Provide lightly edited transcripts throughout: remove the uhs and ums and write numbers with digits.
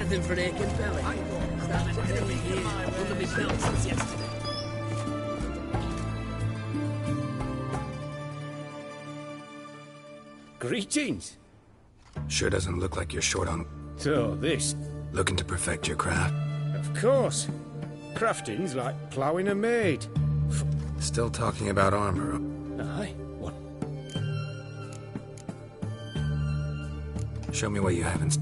Anything for an aching belly? Starting to hurt me here. Under my belt since yesterday. Greetings. Sure doesn't look like you're short on... So, this? Looking to perfect your craft. Of course. Crafting's like ploughing a maid. Still talking about armor. Aye? What? Show me what you haven't...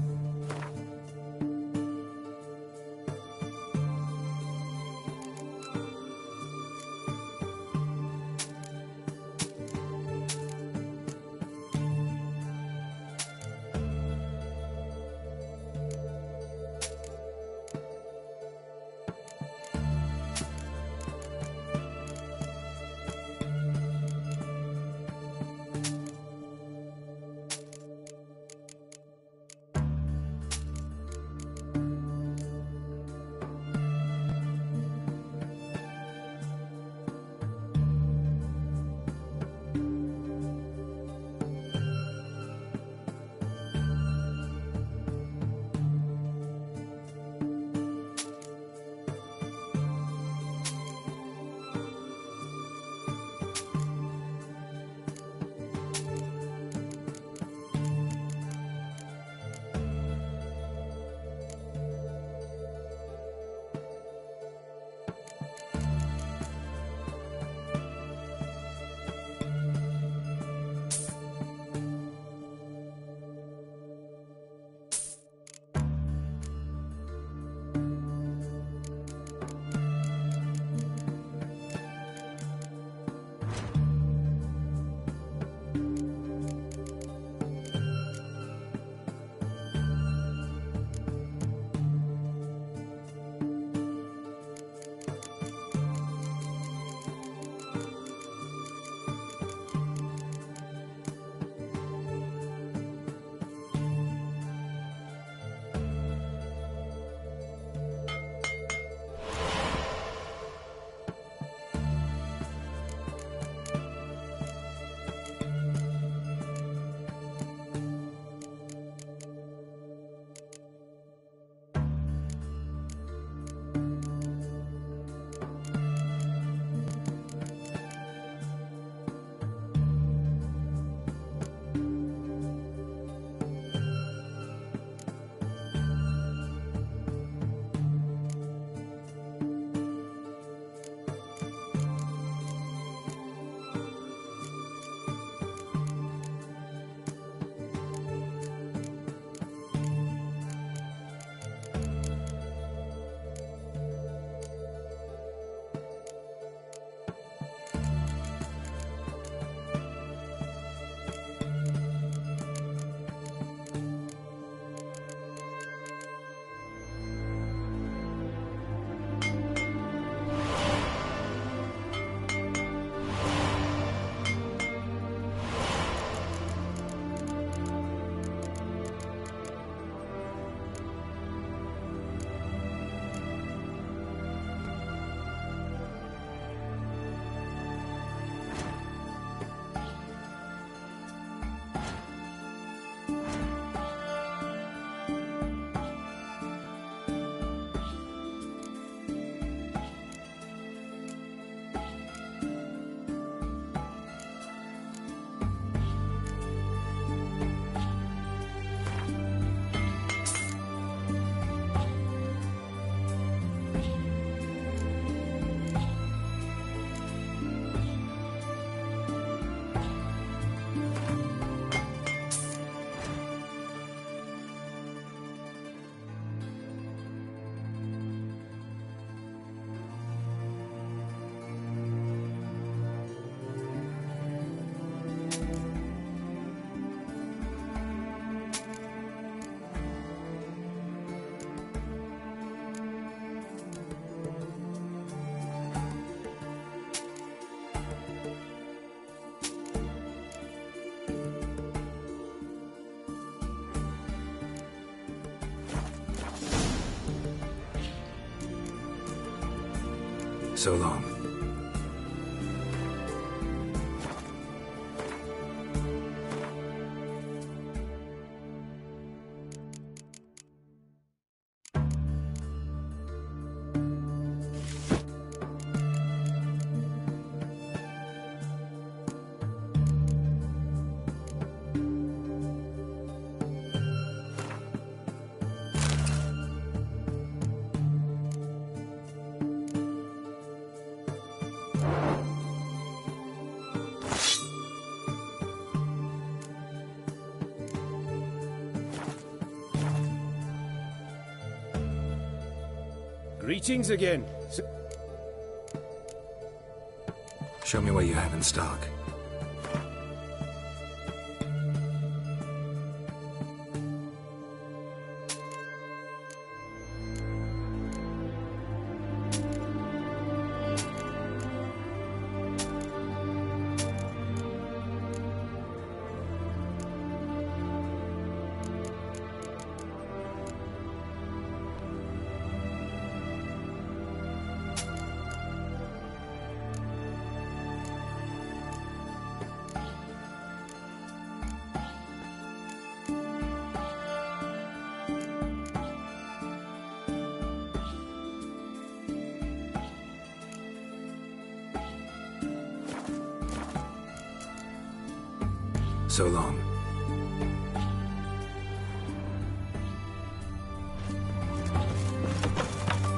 So long. Greetings again. Show me what you have in stock. So long.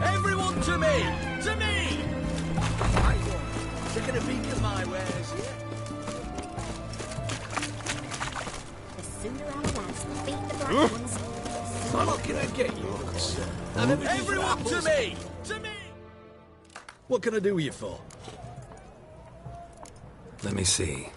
Everyone to me! To me! I won. Taking a peek at my wares, yeah? The sooner our lads beat the black ones, I'm not gonna get you, sir. Everyone to me! To me! What can I do with you for? Let me see.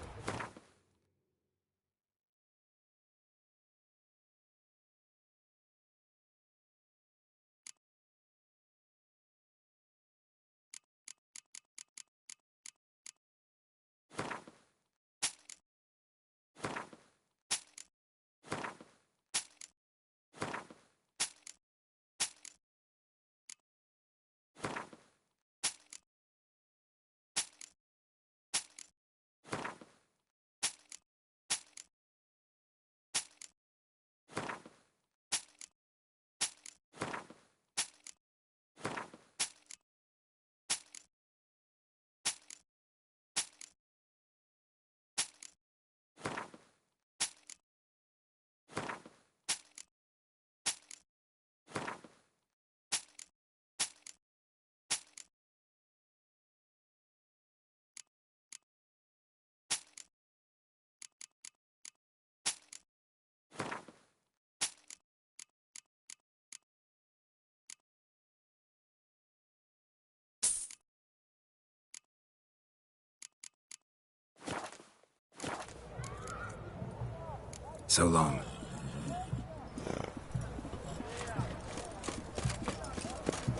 So long.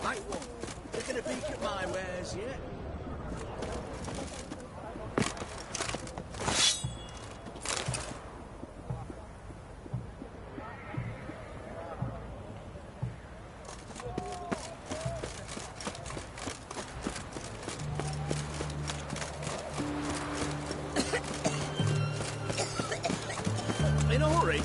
I won. Taking a peek at my wares, yeah? In a hurry?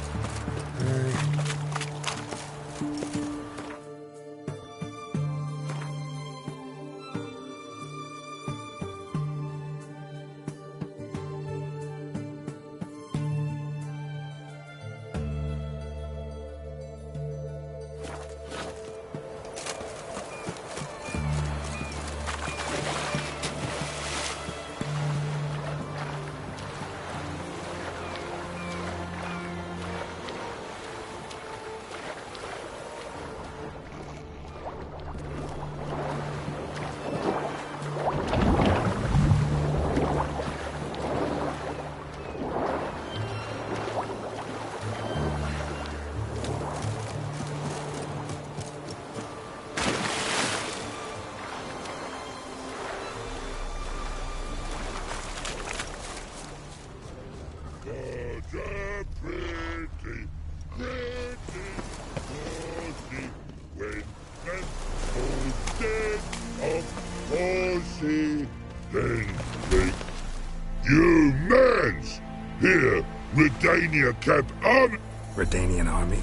Humans! Here, Redania Camp Army. Redanian army?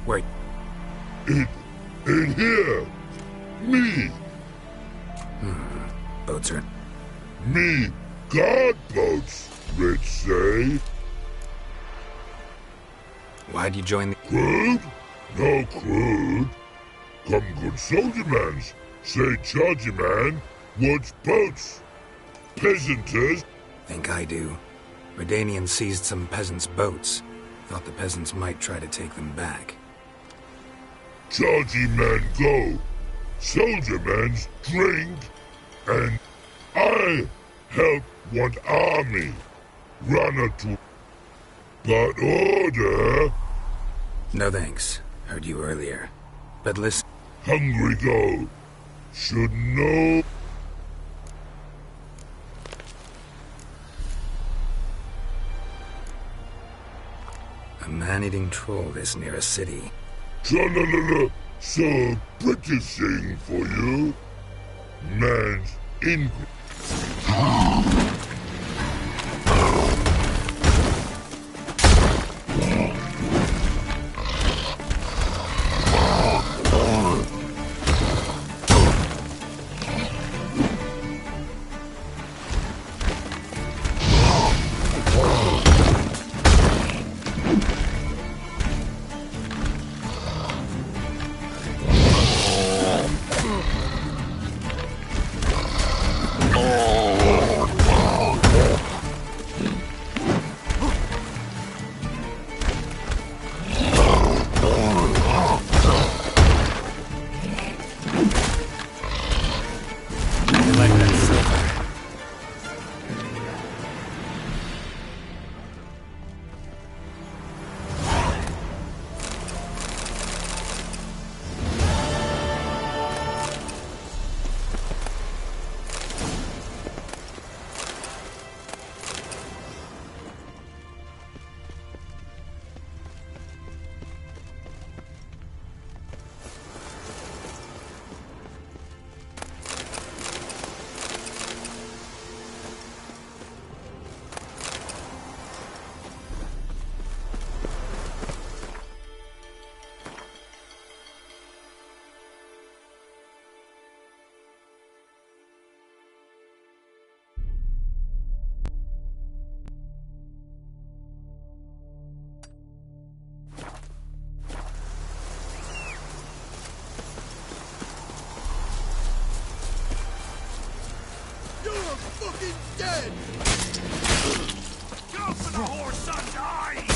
Wait, In here. Me. boats are... Me. Guard boats, let's say. Why'd you join the... Crude? No crude. Come good soldier mans. Say charger man wants boats. Peasanters. Think I do. Redanians seized some peasants' boats. Thought the peasants might try to take them back. Chargy man go. soldier man's drink, and I help one army run a to. But order, No thanks. Heard you earlier. But listen, hungry go, should know. a man-eating troll is near a city. Tra-la-la-la, so British thing for you. Man's in. Fucking dead! Go for the horse and die!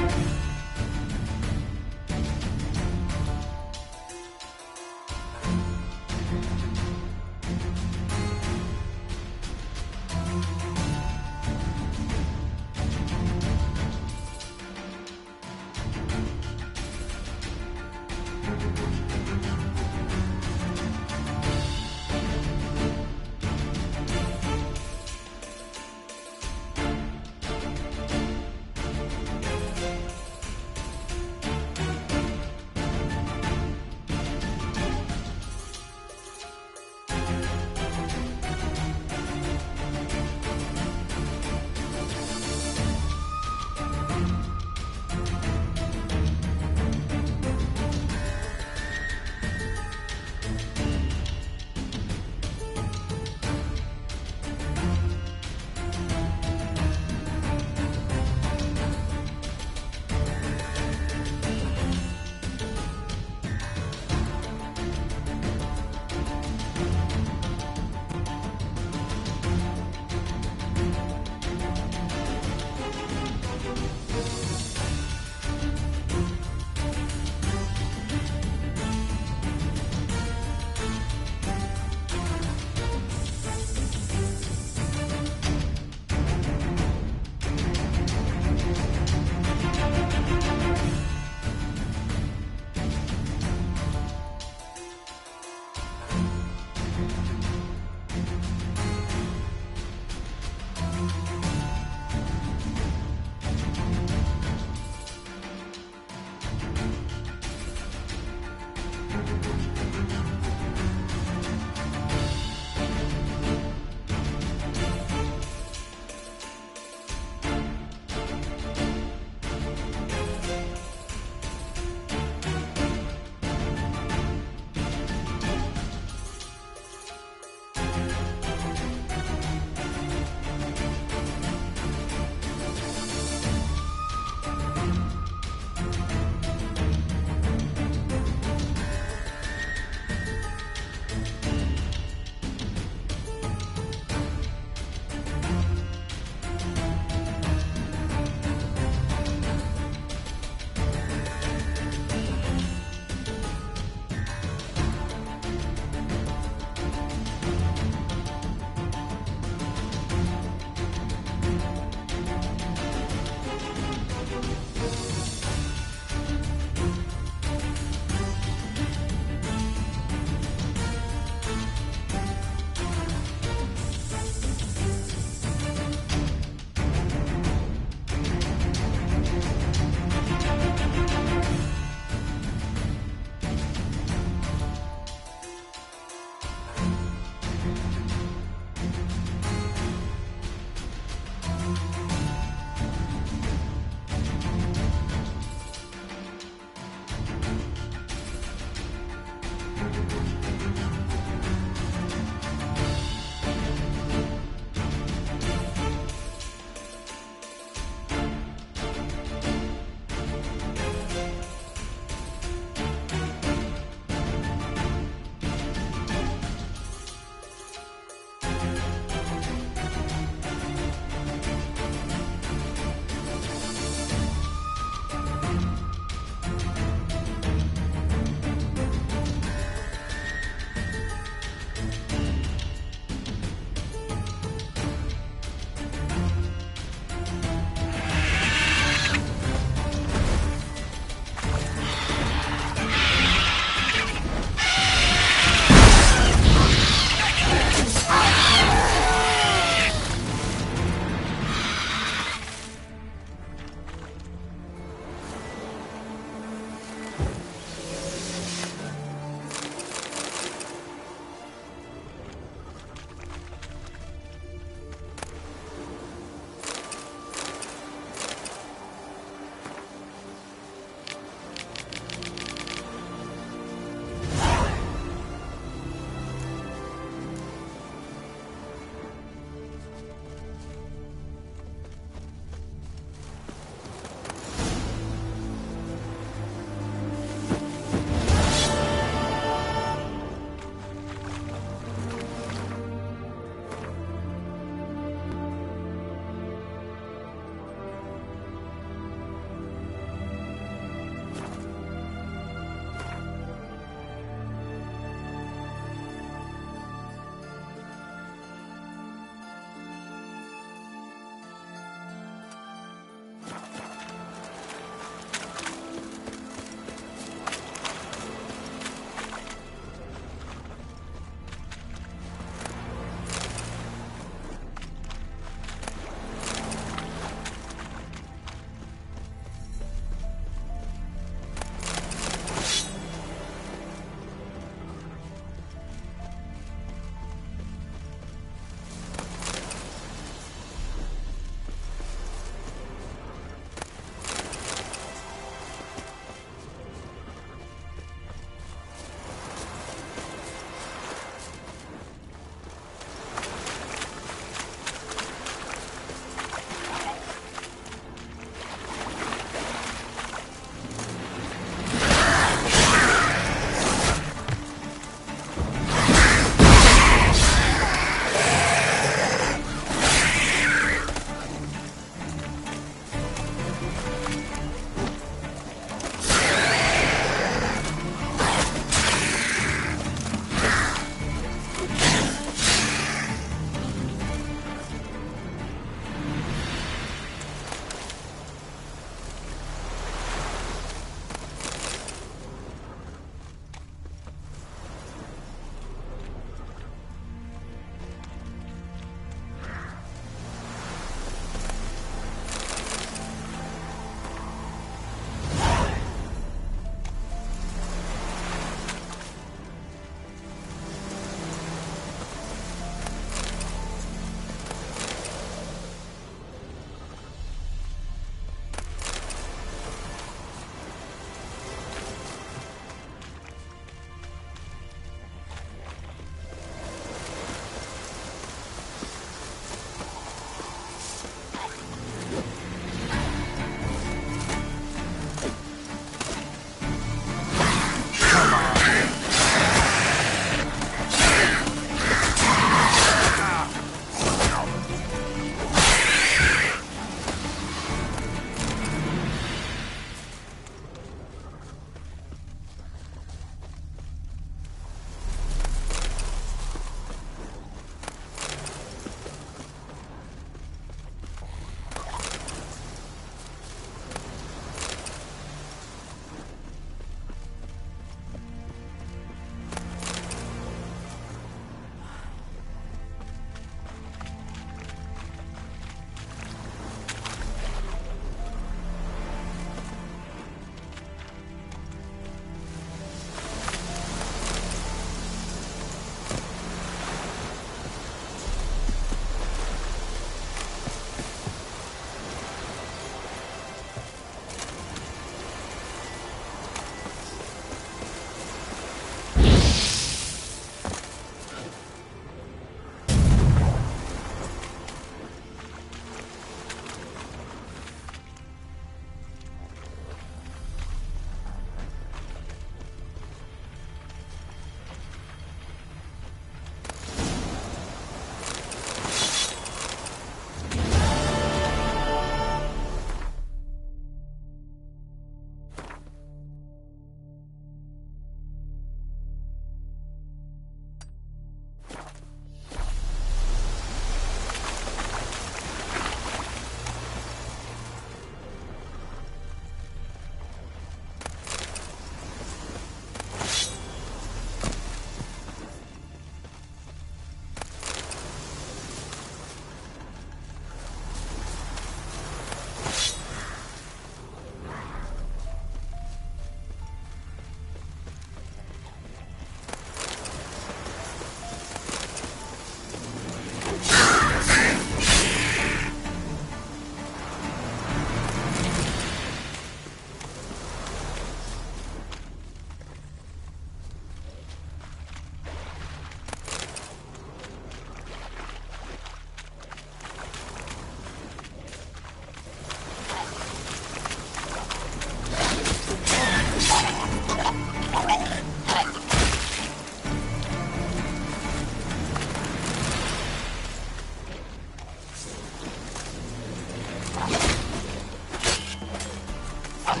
Rot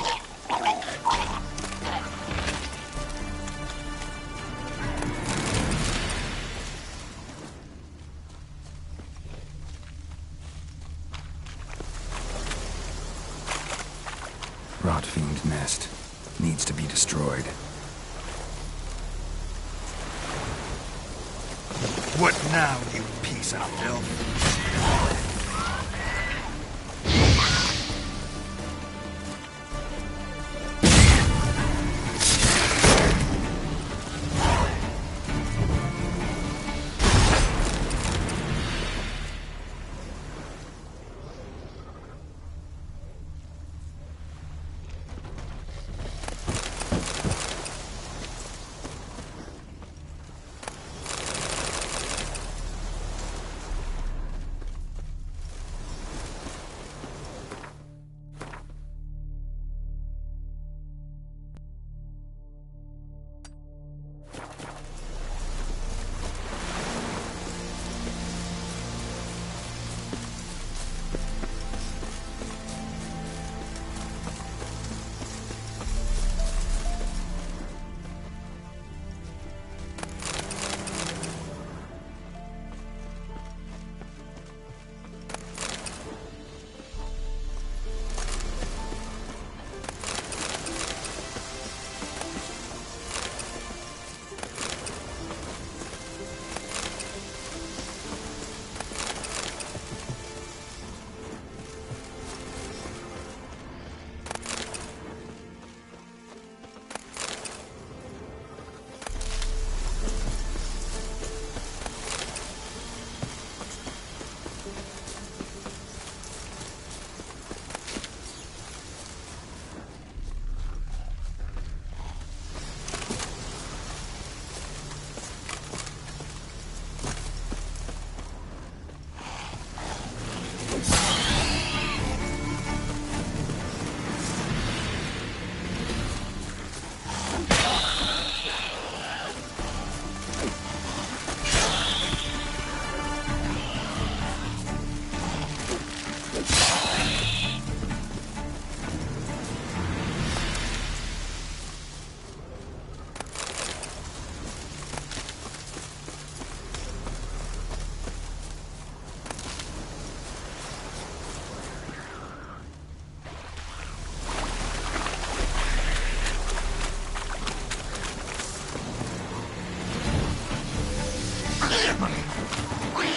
fiend nest. Needs to be destroyed. What now, you piece of filth?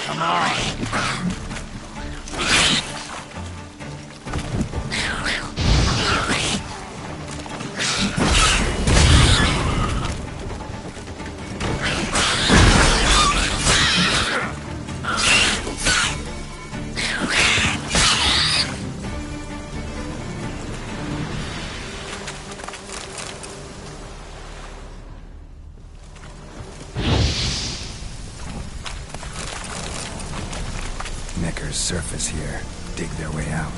Come on. Necker's surface here. Dig their way out.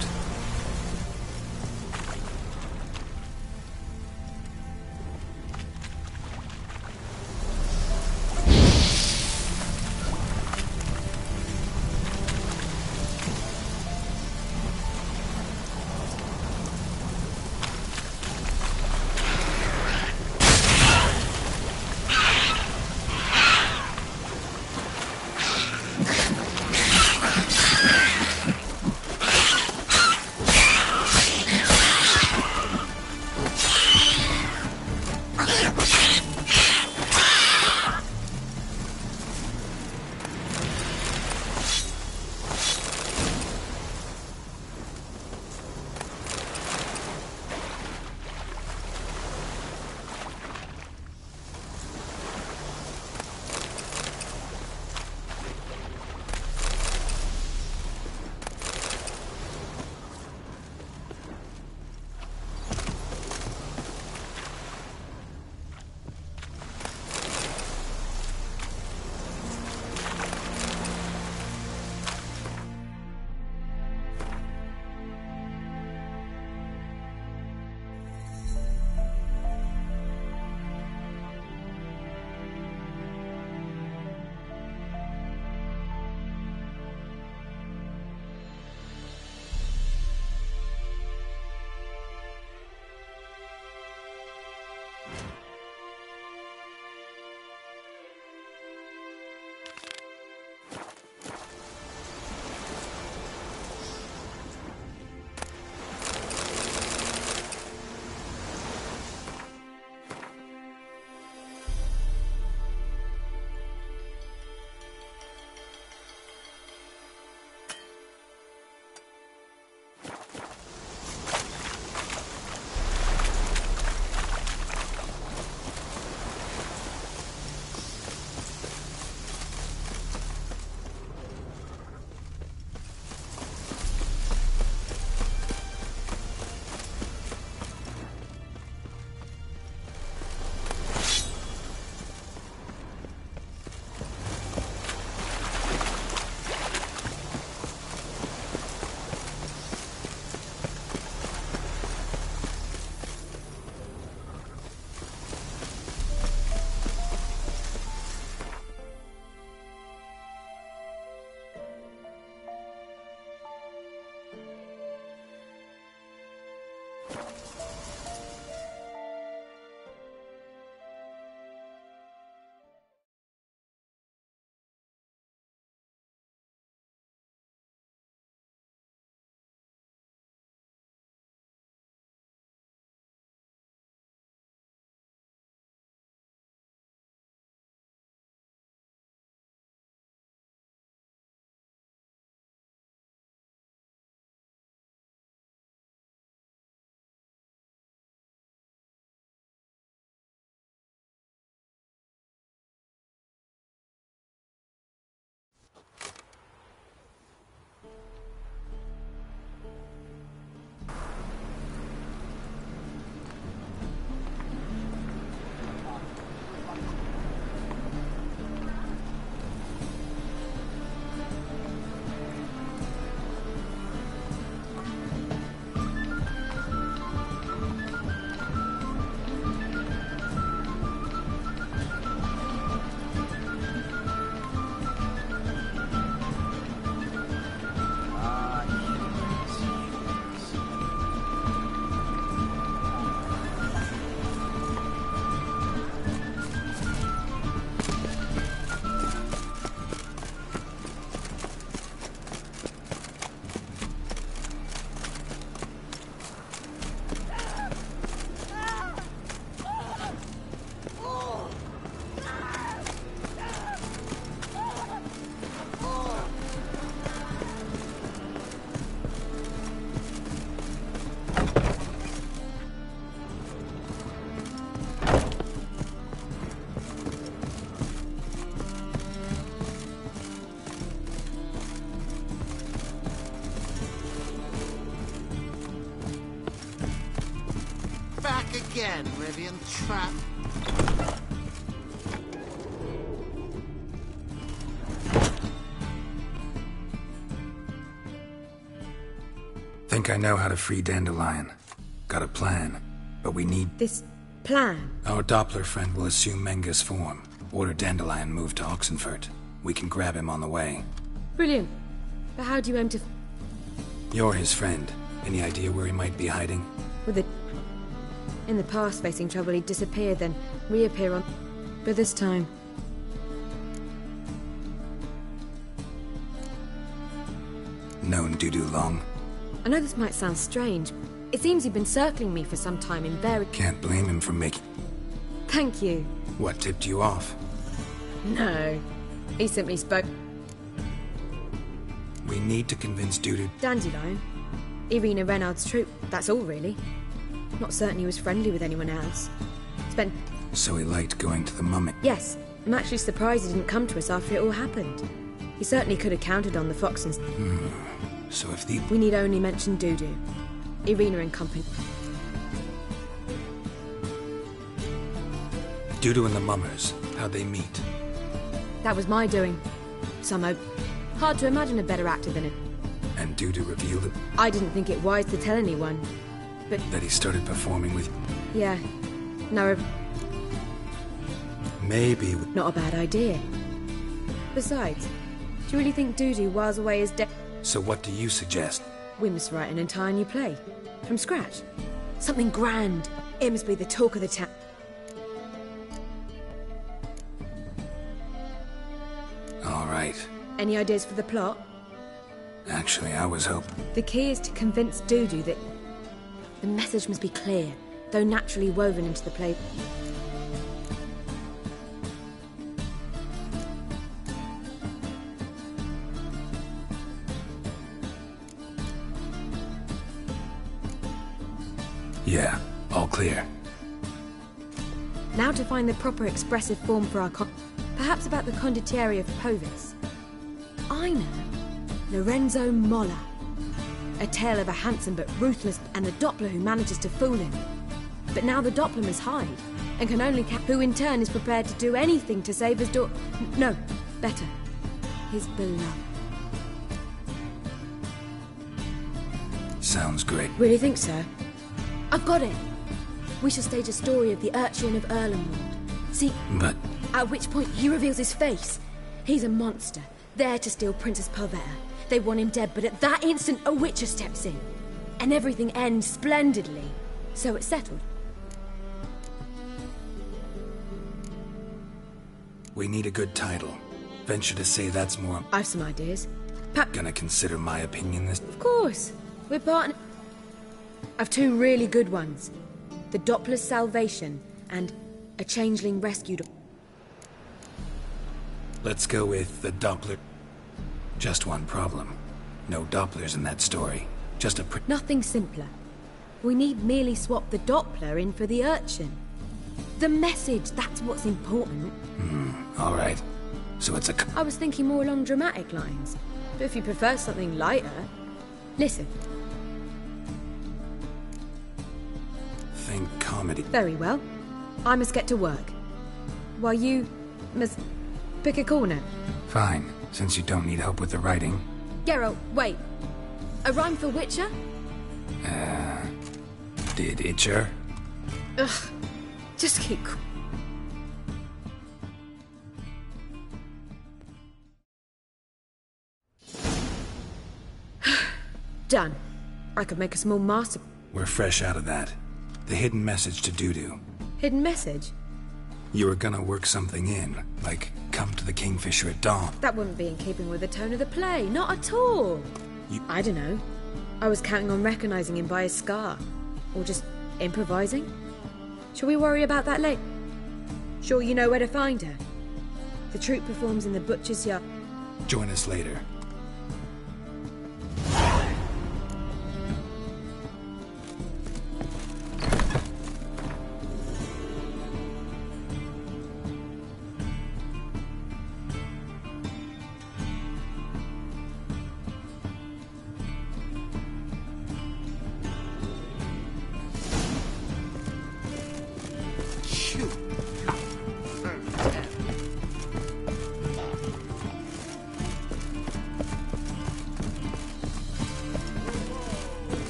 Back again, Rivian trap. Think I know how to free Dandelion. Got a plan, but we need... This plan? Our Doppler friend will assume Menga's form. Order Dandelion moved to Oxenfurt. We can grab him on the way. Brilliant. But how do you aim to... You're his friend. Any idea where he might be hiding? With it... In the past, facing trouble, he'd disappear, then reappear on... But this time... Known Dudu long? I know this might sound strange. It seems he'd been circling me for some time in very... Can't blame him for making... Thank you. What tipped you off? No. He simply spoke... We need to convince Dudu... Dandelion. Irina Renard's troop. That's all, really. Not certain he was friendly with anyone else. Spent... So he liked going to the mummy? Yes. I'm actually surprised he didn't come to us after it all happened. He certainly could have counted on the Foxons. So if the... We need only mention Dudu. Irina and company. Dudu and the mummers. How'd they meet? That was my doing. Somehow. Hard to imagine a better actor than him. And Dudu revealed it? I didn't think it wise to tell anyone. But... That he started performing with... Yeah. No... Maybe... Not a bad idea. Besides, do you really think Dudu whiles away his day? So what do you suggest? We must write an entire new play. From scratch. Something grand. It must be the talk of the town. All right. Any ideas for the plot? Actually, I was hoping... The key is to convince Dudu that the message must be clear, though naturally woven into the play. Yeah, all clear. Now to find the proper expressive form for our perhaps about the condottieri of Povis. I know. Lorenzo Molla. A tale of a handsome but ruthless and a Doppler who manages to fool him. But now the Doppler must hide, and can only who in turn is prepared to do anything to save his no, better. His beloved. Sounds great. Really think so? I've got it! We shall stage a story of the urchin of Erlenwald. See, But... At which point he reveals his face. He's a monster, there to steal Princess Pavetta. They want him dead, but at that instant a Witcher steps in. And everything ends splendidly. So it's settled. We need a good title. Venture to say that's more... I've some ideas. Gonna consider my opinion this... Of course. We're partners. I've two really good ones. The Doppler's Salvation and A Changeling Rescued. Let's go with the Doppler. Just one problem. No Dopplers in that story. Just a Nothing simpler. We need merely swap the Doppler in for the urchin. The message, that's what's important. all right. So it's a... I was thinking more along dramatic lines. if you prefer something lighter. Listen. Think comedy. Very well. I must get to work. While you must pick a corner. Fine, since you don't need help with the writing. Geralt, wait. A rhyme for Witcher? Did Itcher? Ugh. Just keep Done. I could make a small master... We're fresh out of that. The hidden message to Dudu. Hidden message? You were gonna work something in, like come to the Kingfisher at dawn. That wouldn't be in keeping with the tone of the play, not at all. I don't know. I was counting on recognizing him by his scar. Or just improvising. Shall we worry about that later? Sure you know where to find her? The troupe performs in the butcher's yard. Join us later.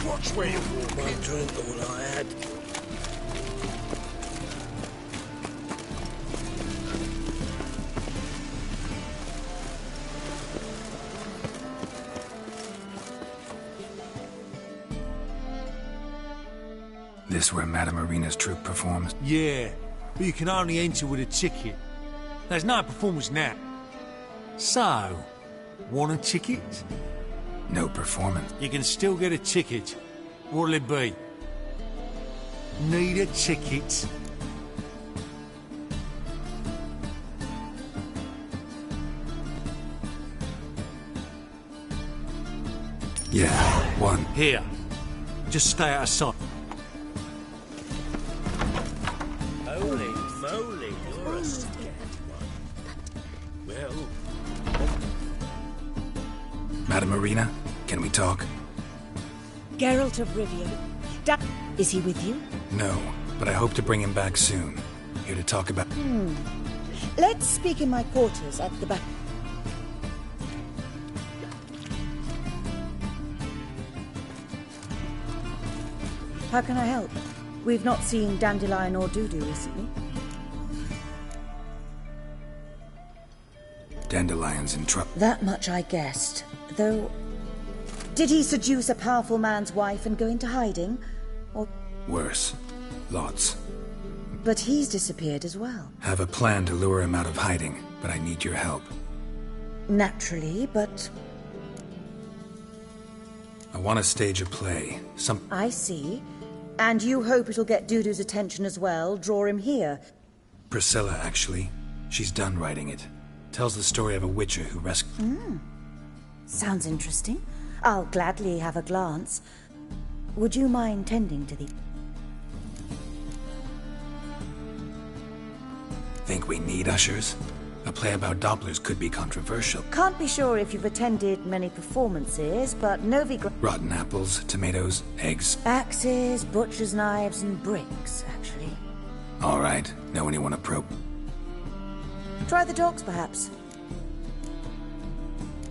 Watch where you walk. I drink all I had. This where Madame Irina's troupe performs? Yeah, but you can only enter with a ticket. There's no performance now. So, want a ticket? No performance. You can still get a ticket. What'll it be? Need a ticket? Yeah, one. Here. Just stay out of sight. Holy moly, you're a scared one. Well... Madame Irina, can we talk? Geralt of Rivia. Is he with you? No, but I hope to bring him back soon. Here to talk about... Let's speak in my quarters at the back. How can I help? We've not seen Dandelion or Dudu recently. Dandelion's in trouble. That much I guessed. Though... Did he seduce a powerful man's wife and go into hiding? Or... Worse. Lots. But he's disappeared as well. Have a plan to lure him out of hiding, but I need your help. Naturally, but... I want to stage a play. I see. And you hope it'll get Dudu's attention as well, draw him here. Priscilla, actually. She's done writing it. Tells the story of a witcher who rescued... Sounds interesting. I'll gladly have a glance. Would you mind tending to the... Think we need ushers? A play about Dopplers could be controversial. Can't be sure if you've attended many performances, but Rotten apples, tomatoes, eggs. Axes, butcher's knives, and bricks, actually. All right. Know anyone Try the dogs, perhaps.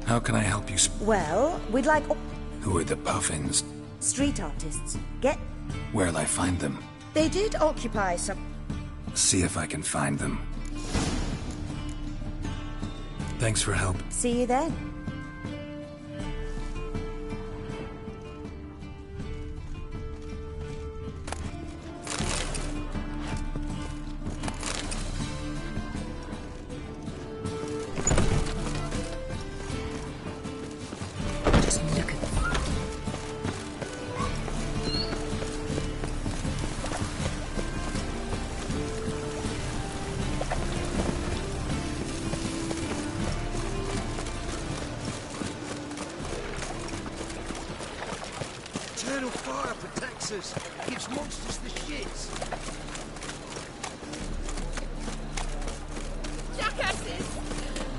How can I help you Well, we'd like... Who are the puffins? Street artists. Where'll I find them? They did occupy some... See if I can find them. Thanks for help. See you then. Just look at them. answers. Gives monsters the shits. Jackasses!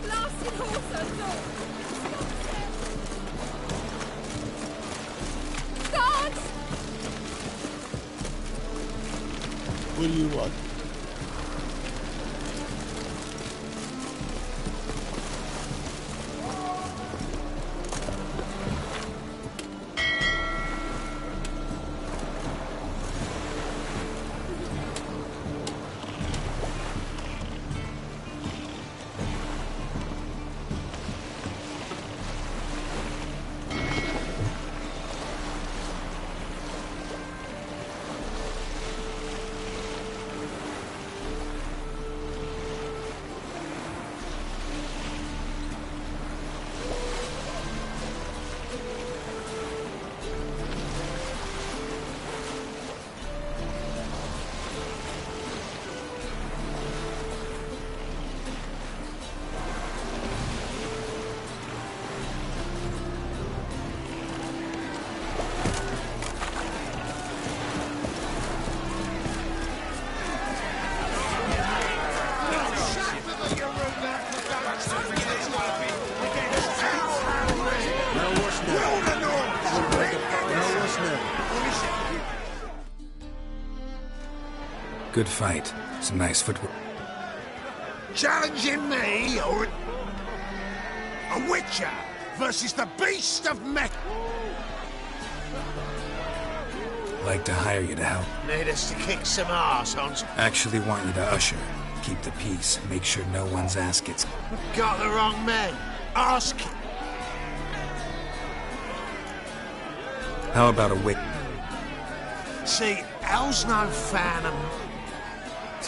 Blasted horse on door! Guards! What do you want? Good fight. Some nice footwork. Challenging me, or a witcher versus the beast of mech. Like to hire you to help. Need us to kick some arse, Hans. Actually want you to usher. Keep the peace. Make sure no one's ass gets... Got the wrong man. Ask. How about a wick? See, Al's no fan of...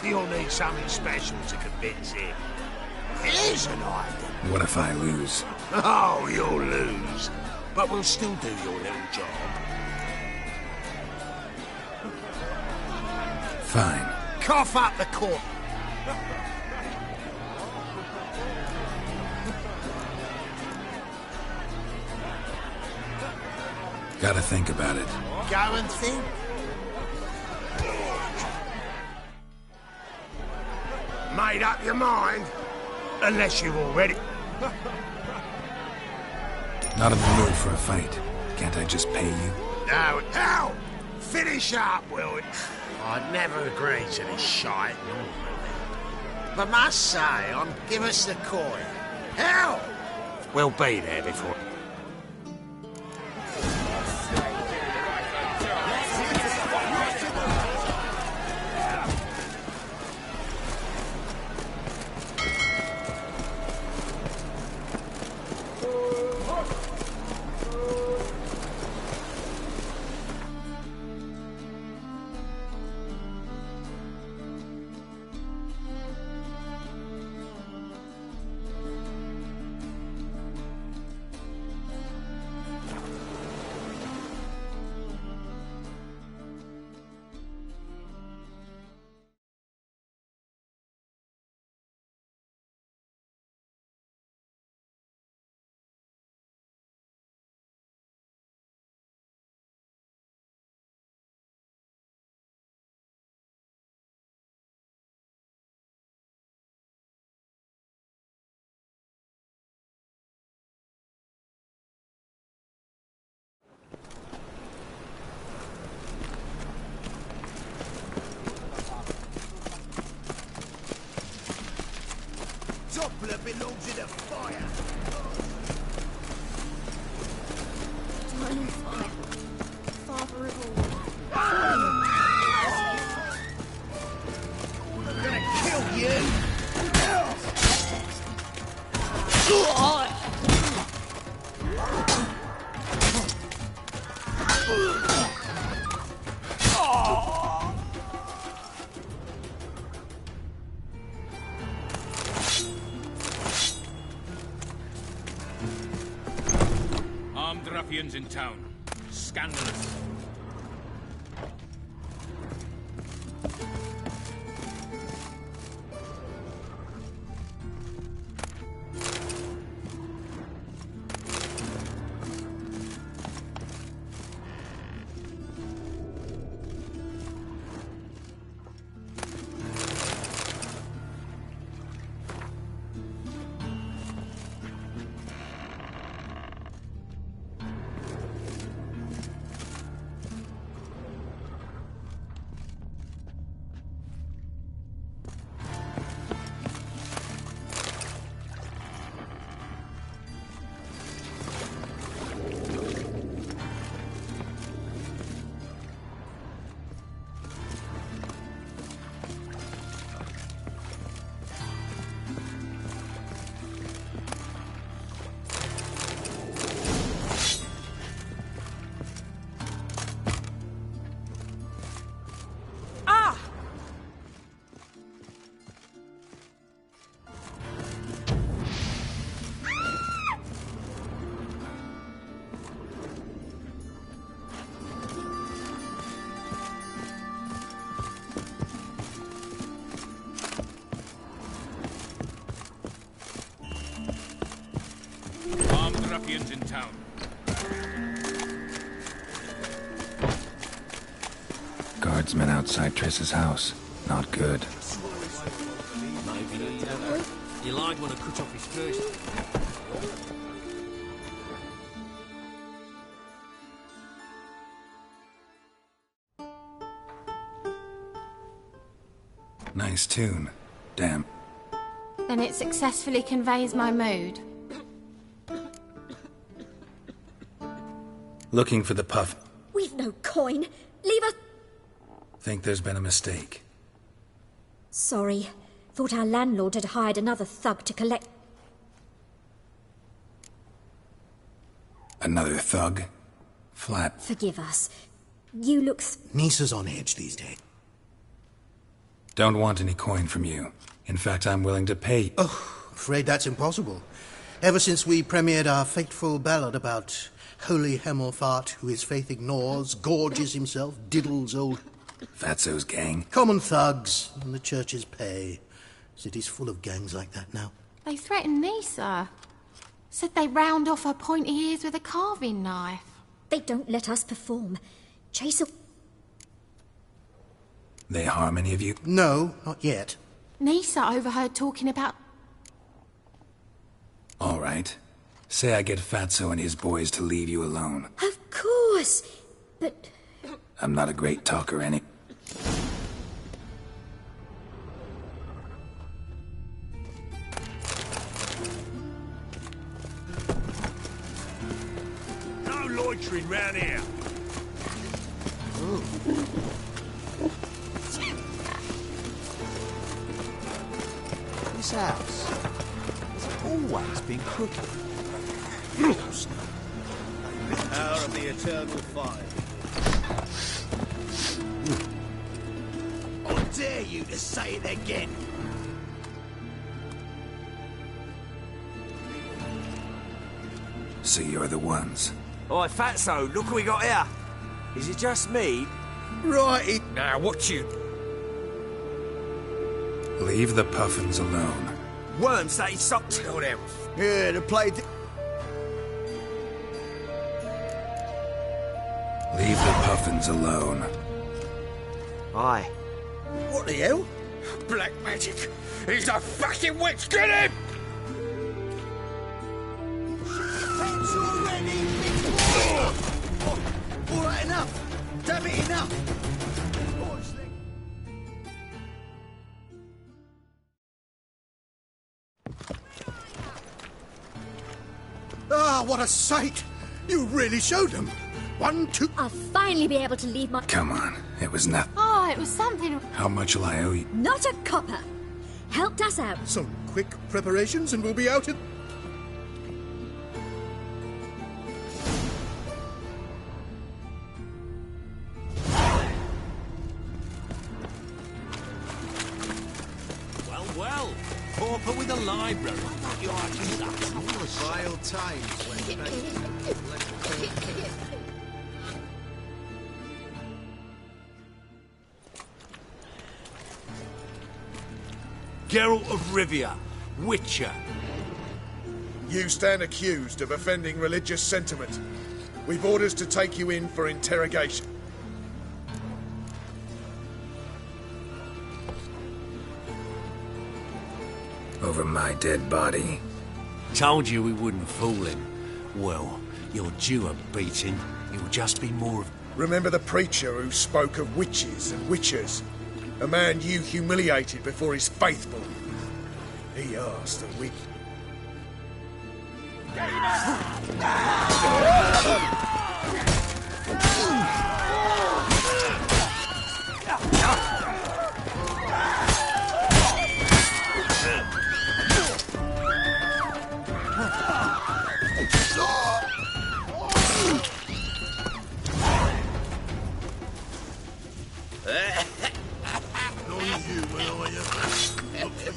You'll need something special to convince him. Here's an idea. What if I lose? Oh, you'll lose. But we'll still do your little job. Fine. Cough up the court. Gotta think about it. Go and think. Made up your mind? Unless you've already... Not in the mood for a fight. Can't I just pay you? No, hell! Finish up, will it? I'd never agree to this shite normally. But must say, give us the coin. Hell! We'll be there before... Doppler belongs in a fire. Final fire. Father of all. I'm gonna kill you! Armed ruffians in town. Scandalous. ruffians in town. Guardsmen outside Triss's house. Not good. Maybe you lied when I cut off his first. Nice tune. Damn. Then it successfully conveys my mood. Looking for the puff. We've no coin. Leave us... Think there's been a mistake. Sorry. Thought our landlord had hired another thug to collect... Another thug? Flat. Forgive us. You look... Nisa's on edge these days. Don't want any coin from you. In fact, I'm willing to pay. Oh, afraid that's impossible. Ever since we premiered our fateful ballad about holy Hemelfart, who his faith ignores, gorges himself, diddles old... Fatso's gang. Common thugs, and the churches pay. City's full of gangs like that now. They threatened Nisa. Said they'd round off her pointy ears with a carving knife. They don't let us perform. Chase a... They harm any of you? No, not yet. Nisa overheard talking about... All right. Say I get Fatso and his boys to leave you alone. Of course, but... I'm not a great talker, any... No loitering round here. This house has always been crooked. Power of the eternal fire. I dare you to say it again. So you're the ones. Oi, Fatso, look what we got here. Is it just me? Right. Now, what you... Leave the puffins alone. Worms that he sucked. Go down. Yeah, the play... Leave the puffins alone. Aye. What the hell? Black magic. He's a fucking witch. Get him! It's already all right, enough. Damn it, enough. Ah, what a sight! You really showed them. 1, 2... I'll finally be able to leave my... Come on, it was nothing. Oh, it was something... How much will I owe you? Not a copper. Helped us out. Some quick preparations and we'll be out in... Well. Pauper with a library. Vile times when Geralt of Rivia, Witcher. You stand accused of offending religious sentiment. We've orders to take you in for interrogation. Over my dead body. Told you we wouldn't fool him. Well, you're due a beating. You'll just be more of... Remember the preacher who spoke of witches and witchers? A man you humiliated before his faithful. He asked that we...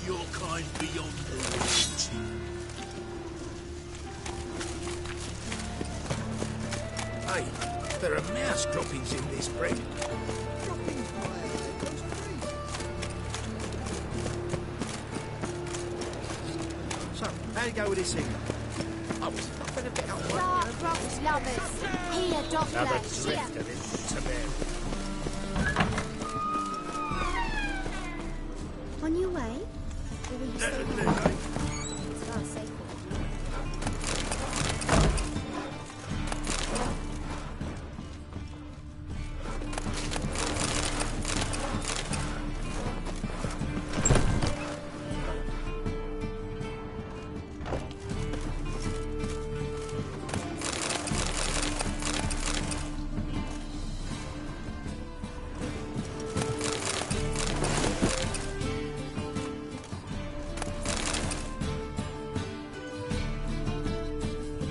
your kind beyond the reach. Hey, there are mouse droppings in this bread. So, how'd it go with this thing? I was nothing a bit up. Starcroft lovers. Here, Doctor. Have a drift of it to them. On your way? Or will you stay behind? It's far safer.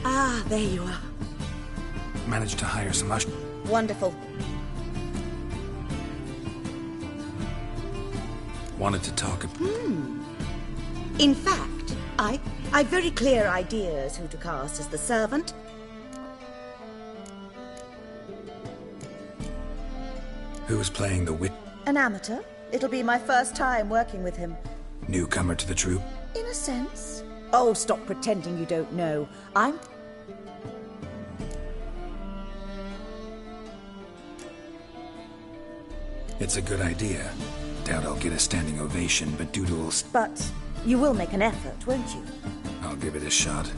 Ah, there you are. Managed to hire some Wonderful. Wanted to talk. In fact, I've very clear ideas who to cast as the servant. Who is playing the wit? An amateur. It'll be my first time working with him. Newcomer to the troupe? In a sense. Oh, stop pretending you don't know. It's a good idea. Doubt I'll get a standing ovation, but Doodle's... But you will make an effort, won't you? I'll give it a shot.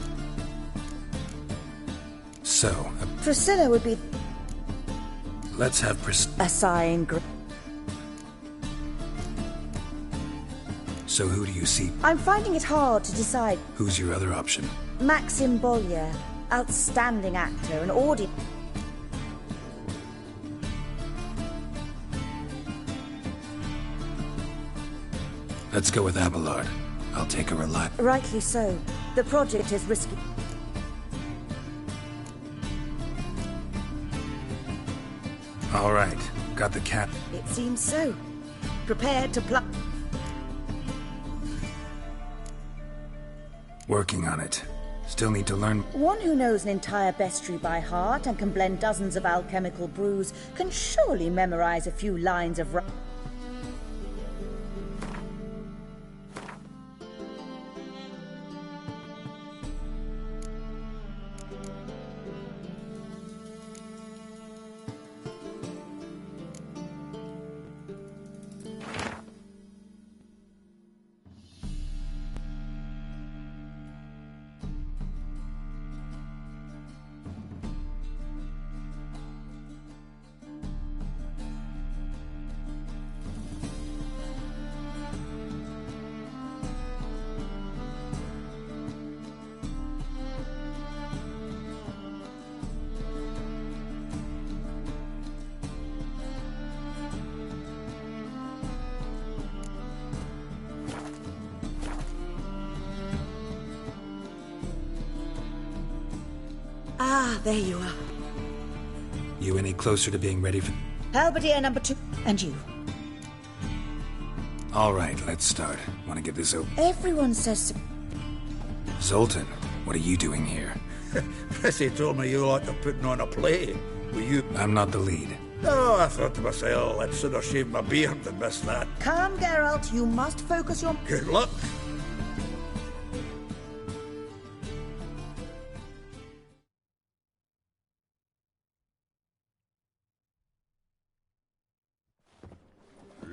So... Priscilla would be... Let's have a sighing So who do you see? I'm finding it hard to decide. Who's your other option? Maxim Bollier. Outstanding actor and audience. Let's go with Abelard. I'll take a reliable. Rightly so. The project is risky. All right. Got the cat. It seems so. Prepared to pluck. Working on it. Still need to learn. One who knows an entire bestiary by heart and can blend dozens of alchemical brews can surely memorize a few lines of... Ah, there you are. You any closer to being ready for... Halberdier number 2. And you. All right, let's start. Want to get this over? Everyone says so. Zoltan, what are you doing here? Prissy told me you like to putting on a play. Were you... I'm not the lead. Oh, I thought to myself, I'd sooner shave my beard than miss that. Calm, Geralt. You must focus your... Good luck.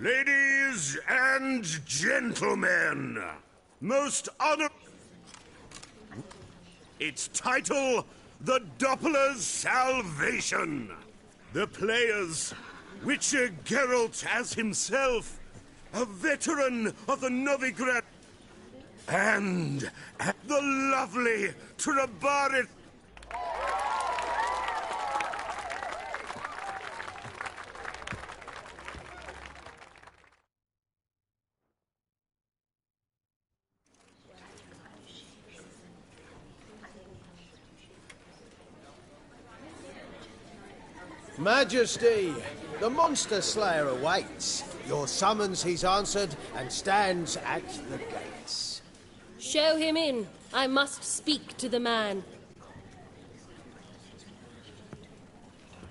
Ladies and gentlemen, most honor... Its title, The Doppler's Salvation. The players, Witcher Geralt as himself, a veteran of the Novigrad, and the lovely Trabarit. Majesty, the Monster Slayer awaits. Your summons he's answered and stands at the gates. Show him in. I must speak to the man.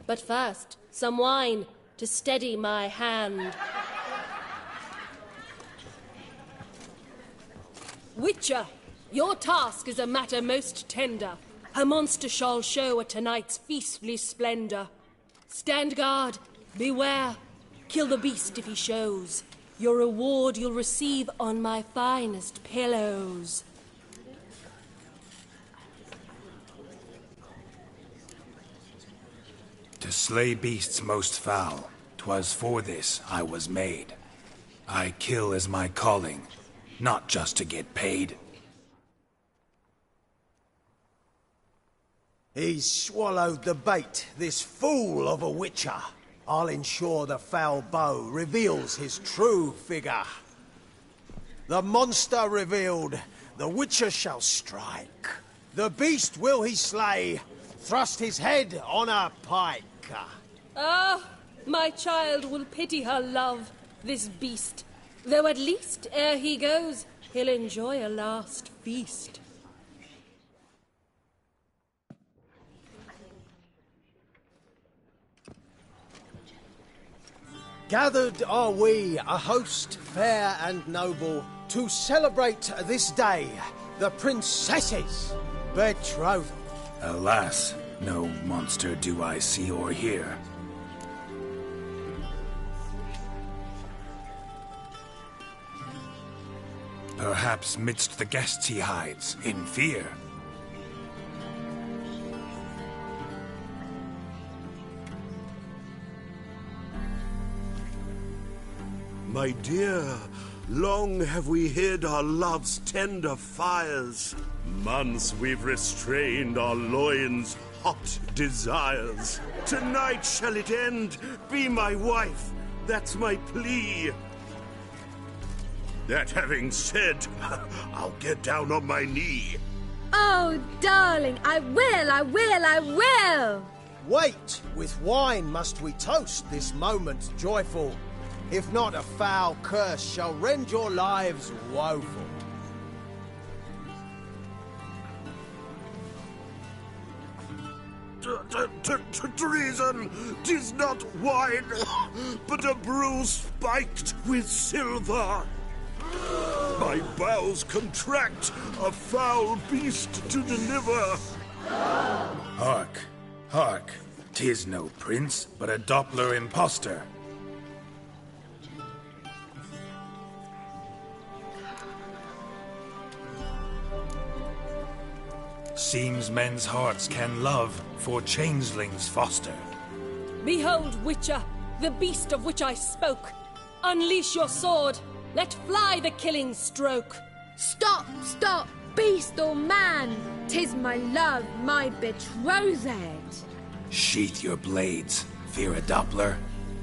But first, some wine to steady my hand. Witcher, your task is a matter most tender. a monster shall show at tonight's feastly splendor. Stand guard, beware, kill the beast if he shows. Your reward you'll receive on my finest pillows. To slay beasts most foul, 'twas for this I was made. I kill as my calling, not just to get paid. He's swallowed the bait, this fool of a witcher. I'll ensure the foul bow reveals his true figure. The monster revealed, the witcher shall strike. The beast will he slay, thrust his head on a pike. Ah, my child will pity her love, this beast. Though at least, ere he goes, he'll enjoy a last feast. Gathered are we, a host fair and noble, to celebrate this day, the princess's betrothal. Alas, no monster do I see or hear. Perhaps midst the guests he hides, in fear. My dear, long have we hid our love's tender fires. Months we've restrained our loins' hot desires. Tonight shall it end, be my wife, that's my plea. That having said, I'll get down on my knee. Oh, darling, I will! Wait, with wine must we toast this moment joyful. If not, a foul curse shall rend your lives woeful. Treason! 'Tis not wine, but a brew spiked with silver. My bowels contract, a foul beast to deliver. Hark, hark, 'tis no prince, but a Doppler impostor. Seems men's hearts can love, for changelings foster. Behold, Witcher, the beast of which I spoke. Unleash your sword. Let fly the killing stroke. Stop, stop, beast or man. 'Tis my love, my betrothed. Sheath your blades, fear a Doppler.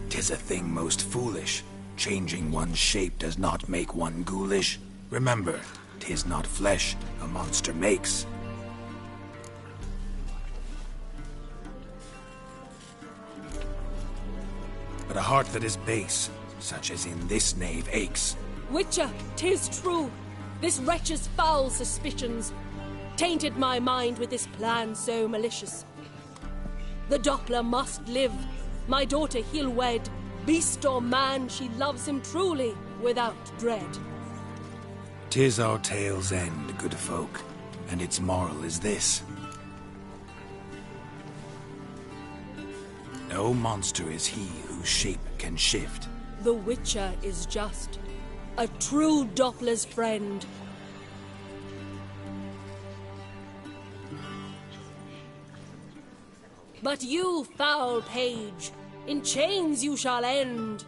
'Tis a thing most foolish. Changing one's shape does not make one ghoulish. Remember, 'tis not flesh a monster makes. But a heart that is base, such as in this knave aches. Witcher, 'tis true. This wretch's foul suspicions tainted my mind with this plan so malicious. The Doppler must live. My daughter he'll wed. Beast or man, she loves him truly, without dread. 'Tis our tale's end, good folk, and its moral is this. No monster is he whose shape can shift. The Witcher is just a true Doppler's friend. But you, foul page, in chains you shall end.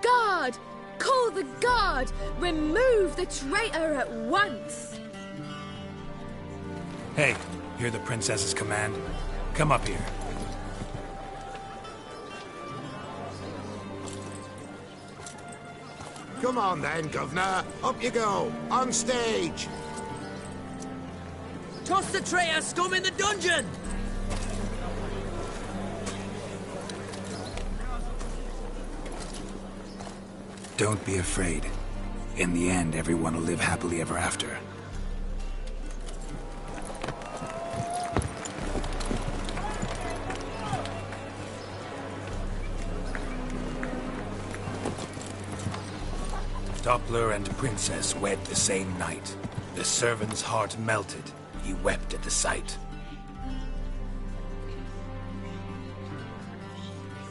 Guard! Call the guard! Remove the traitor at once! Hey, hear the princess's command? Come up here. Come on then, Governor. Up you go. On stage. Toss the traitor scum in the dungeon! Don't be afraid. In the end, everyone will live happily ever after. Doppler and Princess wed the same night. The servant's heart melted. He wept at the sight.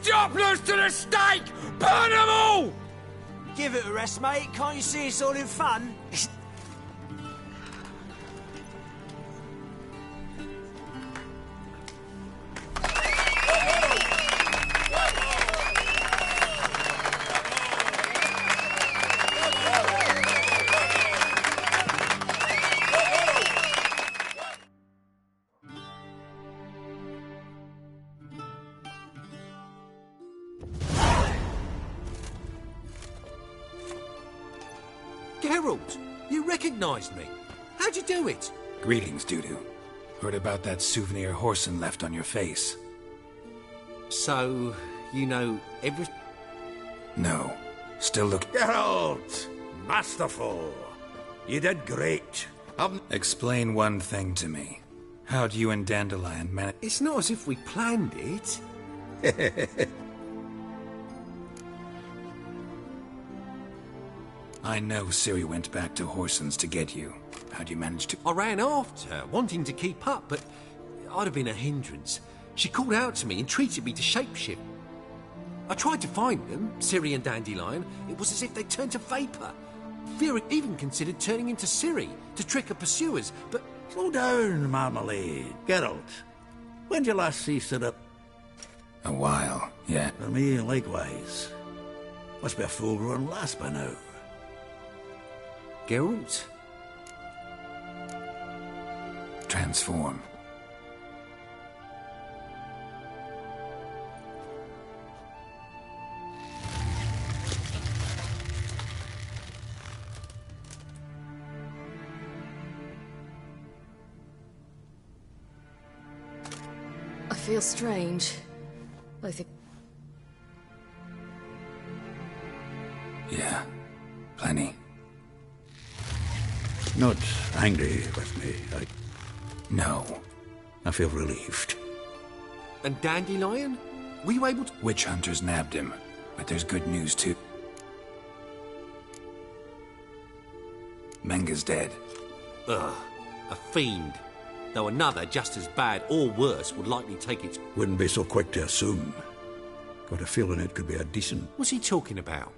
Dopplers to the stake! Burn them all! Give it a rest, mate. Can't you see it's all in fun? Geralt, you recognised me. How'd you do it? Greetings, Dudu. Heard about that souvenir Horson left on your face. So, you know every... No. Still look... Geralt! Masterful! You did great. Explain one thing to me. How'd you and Dandelion manage... It's not as if we planned it. I know Ciri went back to Horson's to get you. How'd you manage to... I ran after her, wanting to keep up, but I'd have been a hindrance. She called out to me and treated me to shapeshift. I tried to find them, Ciri and Dandelion. It was as if they turned to vapour. Vera even considered turning into Ciri to trick her pursuers, but... Slow down, Marmalade. Geralt, when'd you last see Ciri? A while, yeah. For me, likewise. Must be a full-grown lass by now. Geralt? Transform. I feel strange. I think... Yeah, plenty. Not angry with me. No. I feel relieved. And Dandelion? Were you able to... Witch hunters nabbed him, but there's good news too. Menga's dead. Ugh, a fiend. Though another, just as bad or worse, would likely take its... Wouldn't be so quick to assume. Got a feeling it could be a decent... What's he talking about?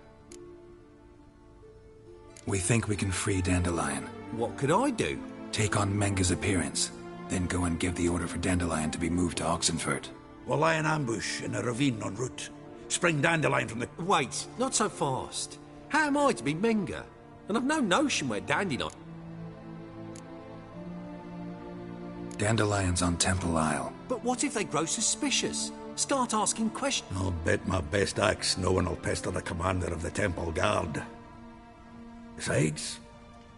We think we can free Dandelion. What could I do? Take on Menga's appearance, then go and give the order for Dandelion to be moved to Oxenfurt. We'll lie in ambush in a ravine en route. Spring Dandelion from the... Wait, not so fast. How am I to be Menga? And I've no notion where Dandelion... Dandelion's on Temple Isle. But what if they grow suspicious? Start asking questions? I'll bet my best axe no one will pester the commander of the Temple Guard. Besides,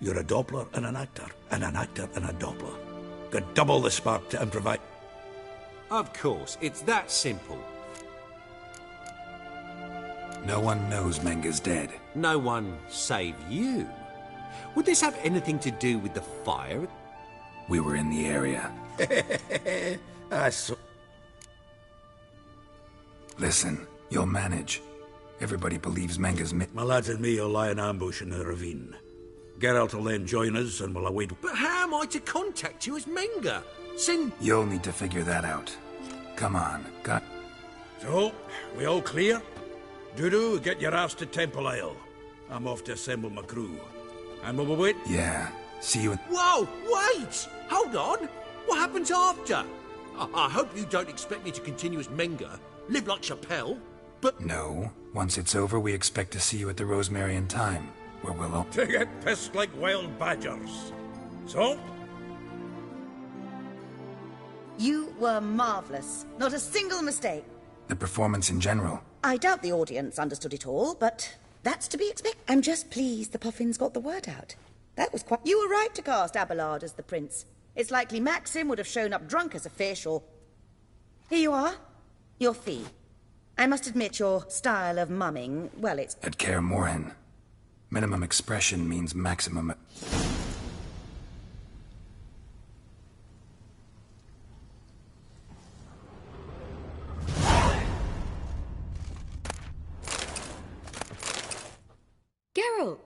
you're a Doppler and an actor and a Doppler. Got double the spark to improvise. Of course, it's that simple. No one knows Menga's dead. No one save you. Would this have anything to do with the fire? We were in the area. Listen, you'll manage. Everybody believes Menga's My lads and me will lie in ambush in the ravine. Geralt will then join us and we'll await... But how am I to contact you as Menga? You'll need to figure that out. Come on, got... So, we all clear? Dudu, get your ass to Temple Isle. I'm off to assemble my crew. And we'll wait? Yeah. See you in... Whoa! Wait! Hold on! What happens after? I hope you don't expect me to continue as Menga, live like Chappelle, but... No. Once it's over, we expect to see you at the Rosemary in Time, where we'll all... To get pissed like wild badgers. So? You were marvellous. Not a single mistake. The performance in general. I doubt the audience understood it all, but that's to be expected. I'm just pleased the Puffins got the word out. That was quite... You were right to cast Abelard as the prince. It's likely Maxim would have shown up drunk as a fish, or... Here you are. Your fee. I must admit your style of mumming, well, it's... At Kaer Morhen, minimum expression means maximum... Geralt!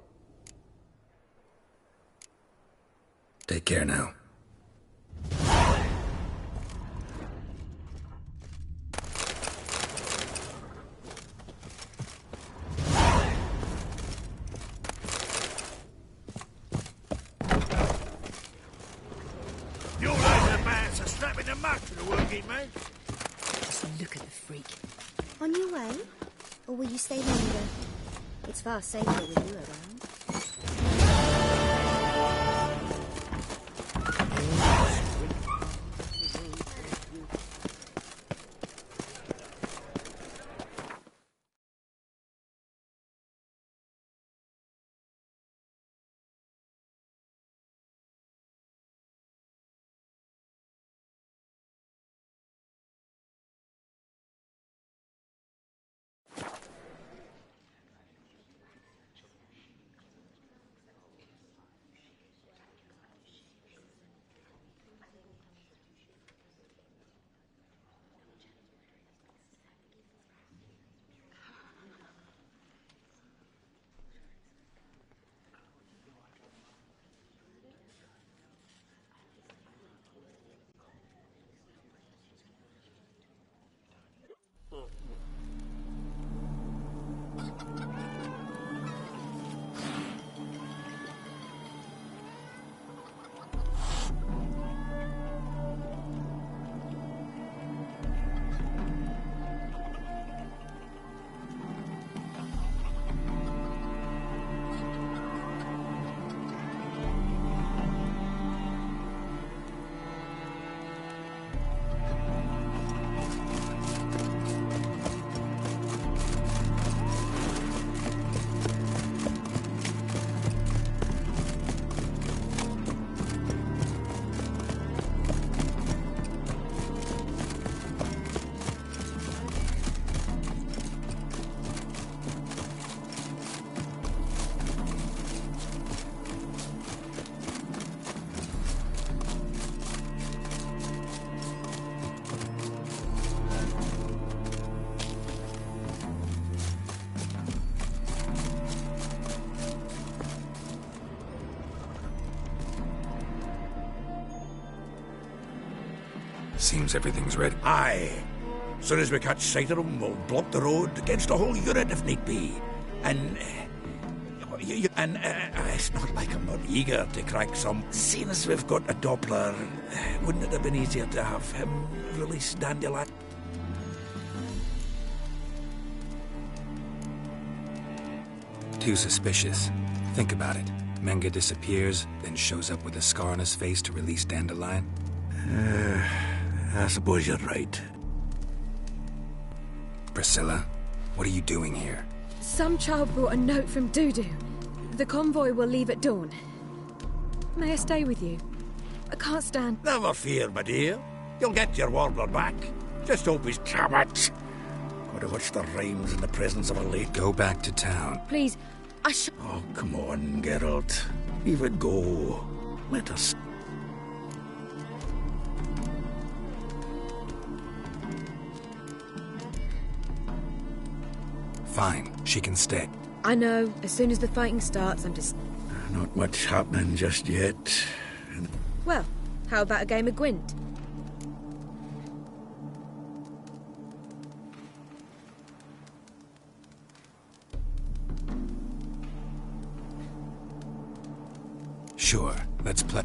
Take care now. You're like the man for strapping the mud to the working man. Just look at the freak. On your way? Or will you stay longer? It's far safer with you around. Seems everything's ready. Aye. Soon as we catch sight of them, we'll block the road against the whole unit if need be. And... it's not like I'm not eager to crack some. Seeing as we've got a Doppler, wouldn't it have been easier to have him release Dandelion? Too suspicious. Think about it. Menga disappears, then shows up with a scar on his face to release Dandelion. I suppose you're right. Priscilla, what are you doing here? Some child brought a note from Dudu. The convoy will leave at dawn. May I stay with you? I can't stand... Never fear, my dear. You'll get your warbler back. Just hope he's it. Gotta watch the rhymes in the presence of a lady. Go back to town. Please, Oh, come on, Geralt. Leave it go. Let us... Fine, she can stay. I know. As soon as the fighting starts, I'm just... Not much happening just yet. Well, how about a game of Gwent? Sure, let's play.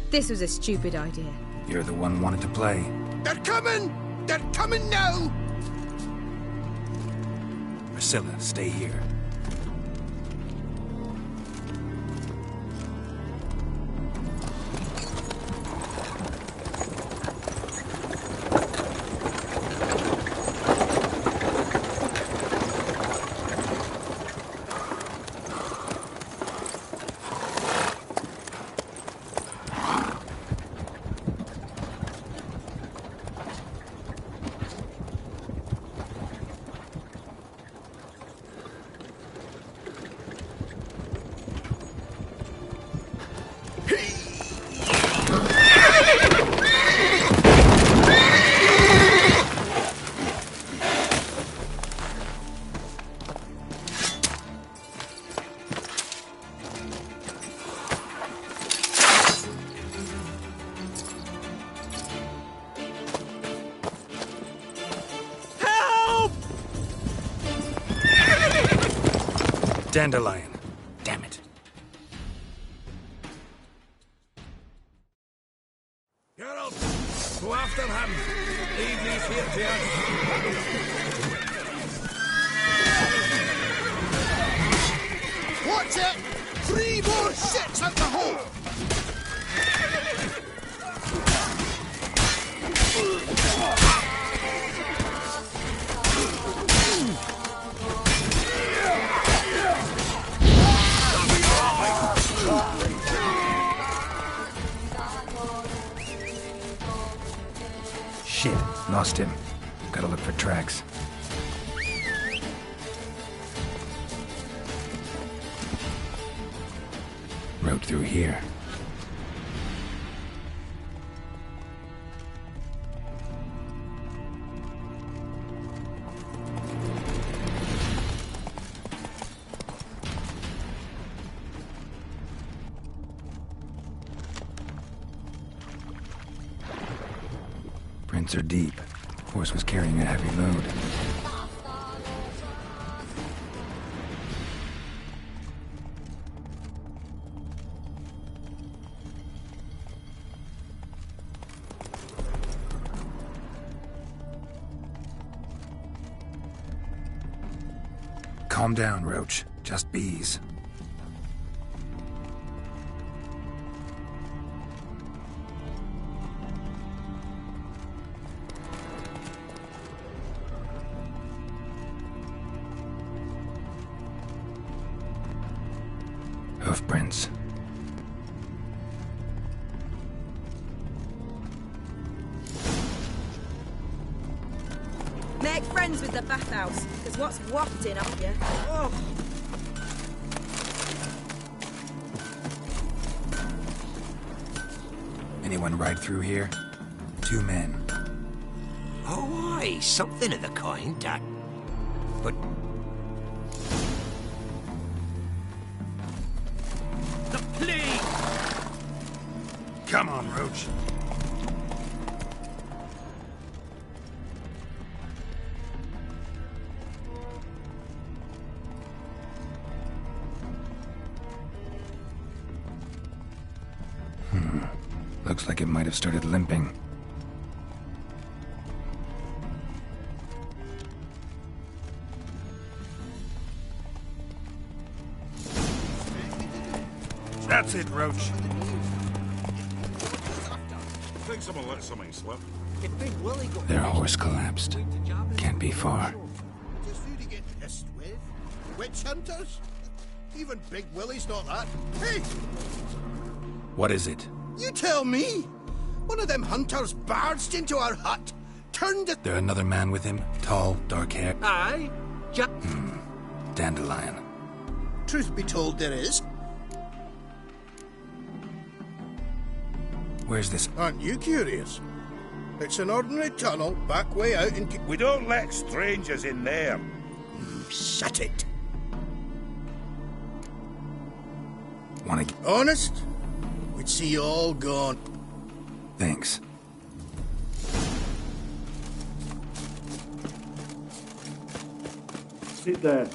This was a stupid idea. You're the one wanted to play. They're coming! They're coming now! Priscilla, stay here. Dandelion. Damn it. Geralt, go after him. Leave these here to us. Watch it! 3 more shits at the hole! Shit, lost him. Gotta look for tracks. Road through here. Prints are deep. Horse was carrying a heavy load. Calm down, Roach. Just bees. Hoofprints. Make friends with the bathhouse, because what's wafting up you? Oh. Anyone ride through here? 2 men. Oh, aye, something of the kind, that. But... The plague! Come on, Roach. Looks like it might have started limping. That's it, Roach. Think someone let something slip. Their horse collapsed. Can't be far. Just who to get pissed with? Witch hunters? Even Big Willie's not that. Hey! What is it? You tell me! One of them hunters barged into our hut, turned it... There another man with him? Tall, dark hair? Aye. Dandelion. Truth be told, there is. Where's this? Aren't you curious? It's an ordinary tunnel, back way out into... We don't let strangers in there. Shut it. Wanna get... Honest? We'd see you all gone. Thanks. Sit there.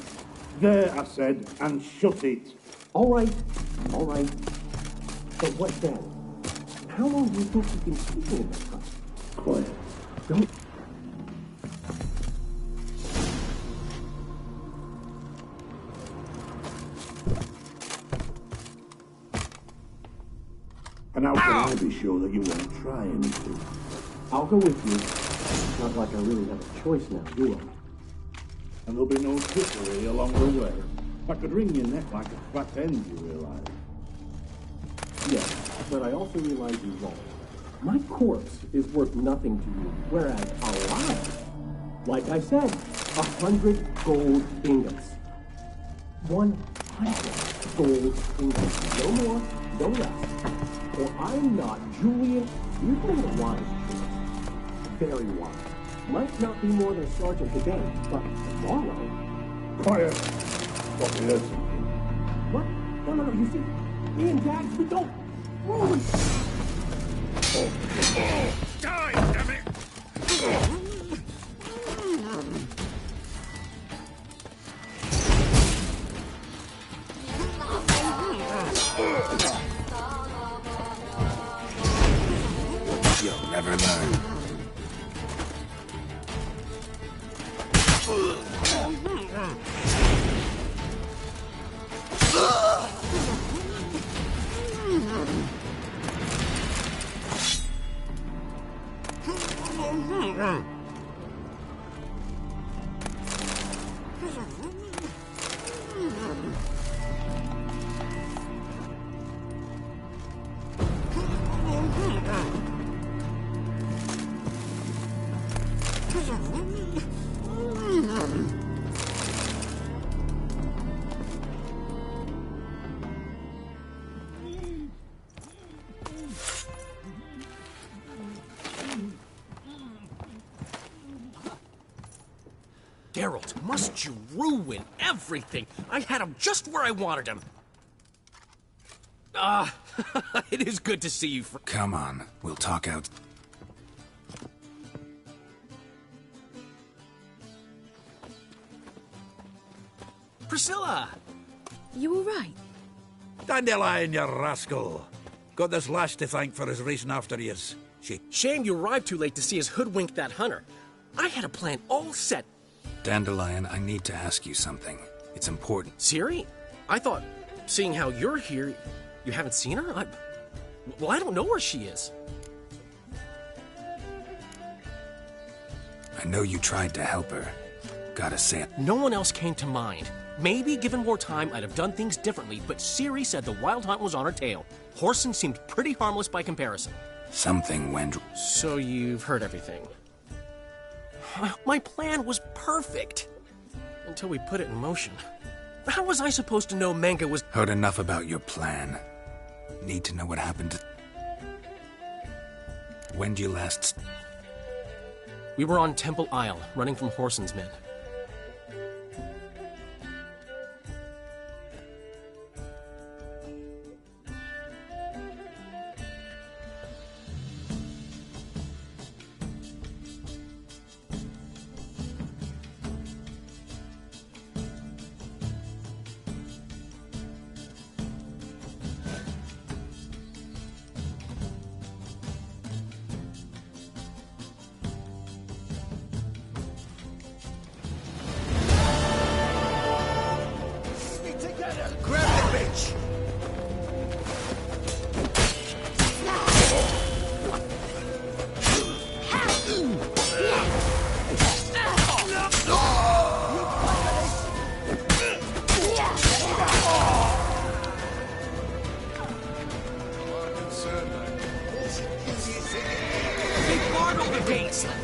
There, I said, and shut it. All right. But what's that? How long do you think you can keep me in that hut? Quiet. Don't... And how can I be sure that you won't try anything? I'll go with you. It's not like I really have a choice now, do I? And there'll be no trickery along the way. I could wring your neck like a fat end, you realize. Yes, but I also realize you're wrong. My corpse is worth nothing to you, whereas alive, like I said, 100 gold ingots. 100 gold ingots. No more, no less. Or I'm not Julian. You're doing a wise choice. Very wise. Might not be more than a sergeant today, but tomorrow... Quiet! Thought we heard something. What? No, you see, me and Jax, we don't... Die, damn it! You'll never learn. Geralt, must you ruin everything? I had him just where I wanted him. It is good to see you. Come on, we'll talk out. Priscilla! You all right? Dandelion, you rascal. Got this lass to thank for his racing after yous. Shame you arrived too late to see us hoodwink that hunter. I had a plan all set. Dandelion, I need to ask you something. It's important. Ciri? I thought, seeing how you're here, you haven't seen her? I don't know where she is. I know you tried to help her. Gotta say it. No one else came to mind. Maybe, given more time, I'd have done things differently, but Ciri said the Wild Hunt was on her tail. Whoreson seemed pretty harmless by comparison. Something went... So you've heard everything. My plan was perfect. Until we put it in motion. How was I supposed to know Menga was... Heard enough about your plan. Need to know what happened to... When did you last... We were on Temple Isle, running from Whoreson's men.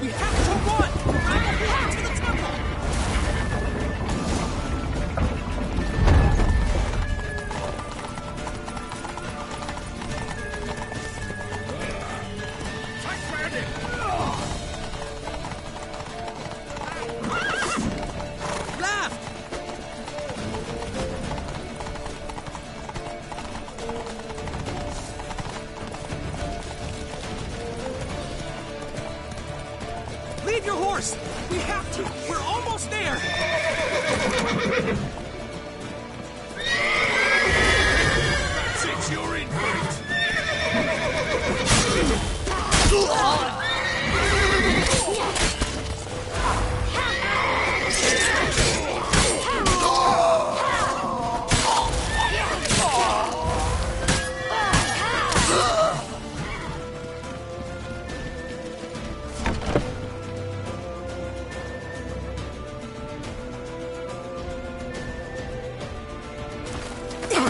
We have to run! Back to the temple! Leave your horse! We have to! We're almost there! That's it, you're in, mate!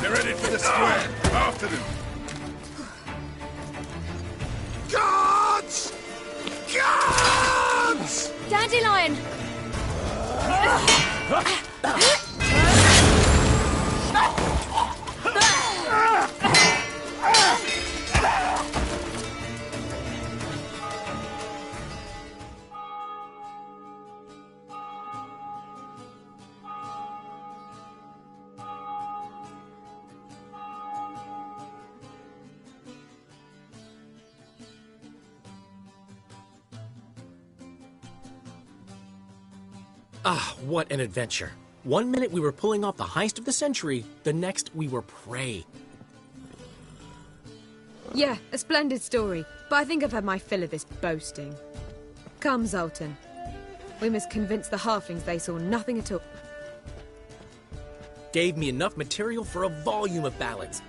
Get ready for the square. After them. Guards! Guards! Dandelion! Ah, what an adventure. One minute we were pulling off the heist of the century, the next we were prey. Yeah, a splendid story, but I think I've had my fill of this boasting. Come, Zoltan. We must convince the halflings they saw nothing at all. Gave me enough material for a volume of ballads.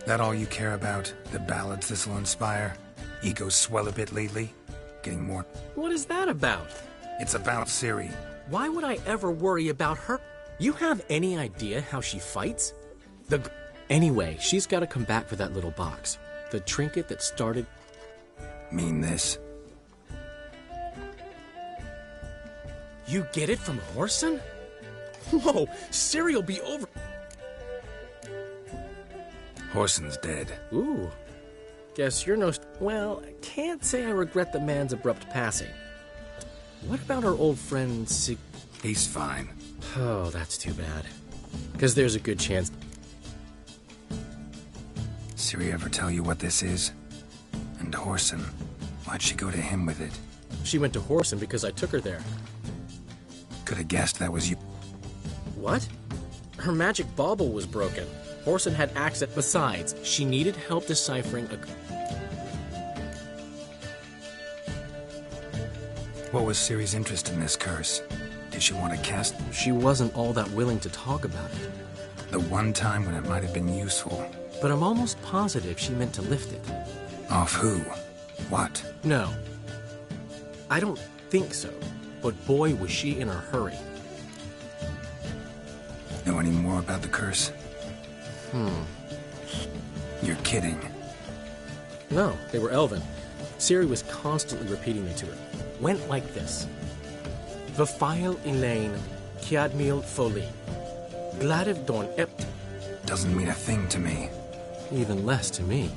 That all you care about? The ballads this'll inspire? Egos swell a bit lately? Getting more... What is that about? It's about Ciri. Why would I ever worry about her? You have any idea how she fights? Anyway, she's got to come back for that little box. The trinket that started... Mean this? You get it from Whoreson? Whoa, Ciri'll be over... Whoreson's dead. Ooh. Guess you're no... Well, I can't say I regret the man's abrupt passing. What about our old friend He's fine. Oh, that's too bad. Because there's a good chance... Ciri ever tell you what this is? And Whoreson, why'd she go to him with it? She went to Whoreson because I took her there. Could have guessed that was you. What? Her magic bauble was broken. Whoreson had access. Besides, she needed help deciphering a... What was Ciri's interest in this curse? Did she want to cast? She wasn't all that willing to talk about it. The one time when it might have been useful. But I'm almost positive she meant to lift it. Off who? What? No. I don't think so. But boy, was she in a hurry. Know any more about the curse? You're kidding. No, they were Elven. Ciri was constantly repeating it to her. Went like this. Vafile Elaine, Kiadmil Foli. Gladiv Dorn Ept. Doesn't mean a thing to me. Even less to me.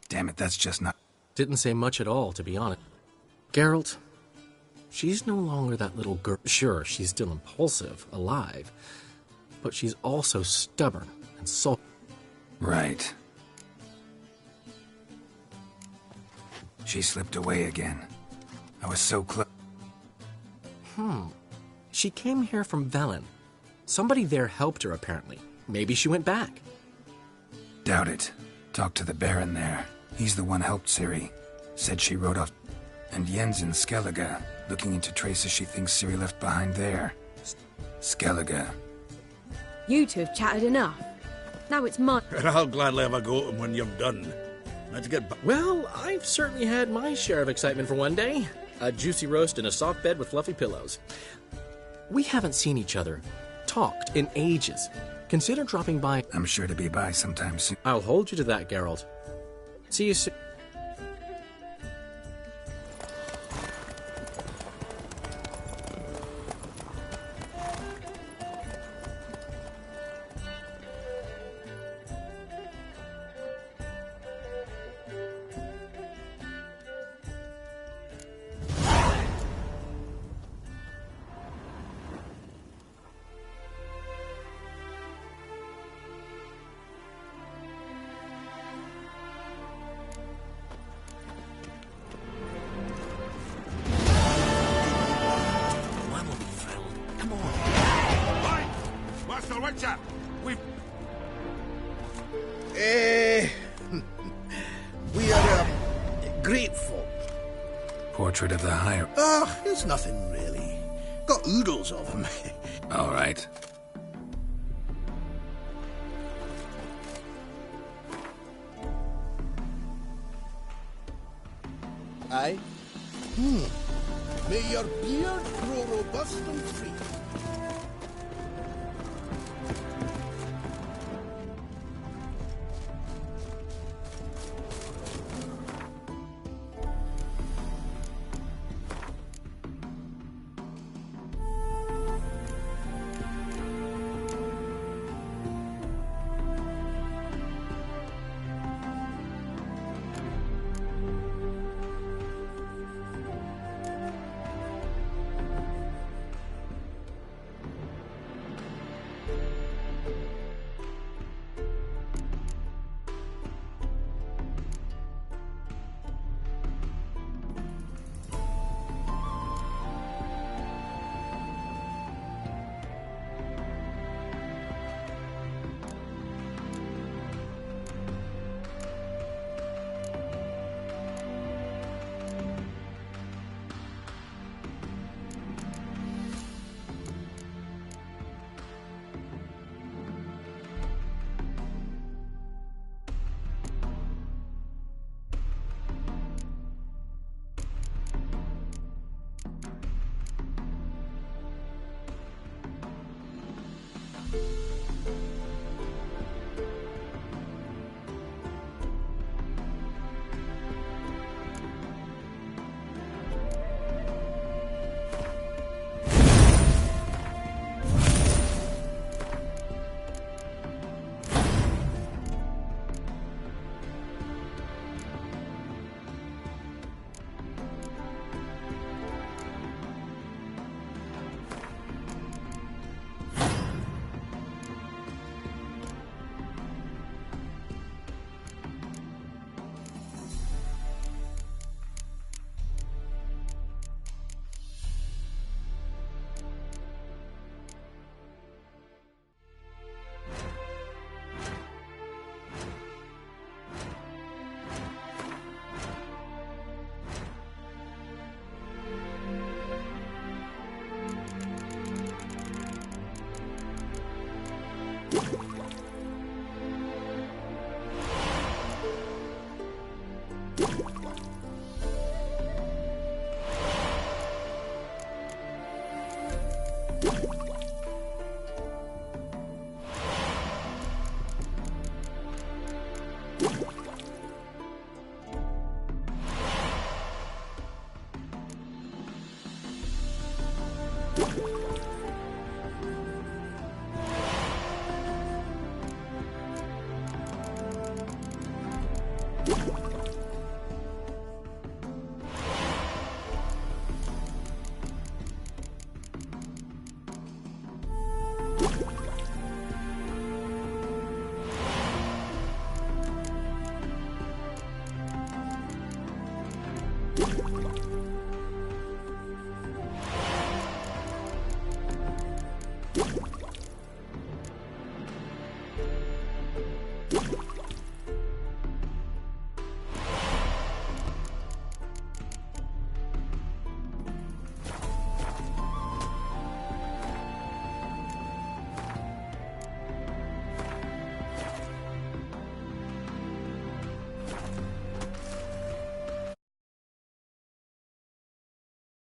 Damn it, that's just not... Didn't say much at all, to be honest. Geralt, she's no longer that little girl. Sure, she's still impulsive, alive. But she's also stubborn and sulky. Right. She slipped away again. I was so close. She came here from Velen. Somebody there helped her, apparently. Maybe she went back. Doubt it. Talked to the Baron there. He's the one helped Ciri. Said she rode off. And Jens in Skellige, looking into traces she thinks Ciri left behind there. Skellige. You two have chatted enough. Now it's mine. And I'll gladly have a go at him when you've done. Let's get back. Well, I've certainly had my share of excitement for one day. A juicy roast in a soft bed with fluffy pillows. We haven't seen each other, talked, in ages. Consider dropping by. I'm sure to be by sometime soon. I'll hold you to that, Geralt. See you soon. We are, grateful. Portrait of the High... It's nothing really. Got oodles of them. All right. Aye? May your beard grow robust and free.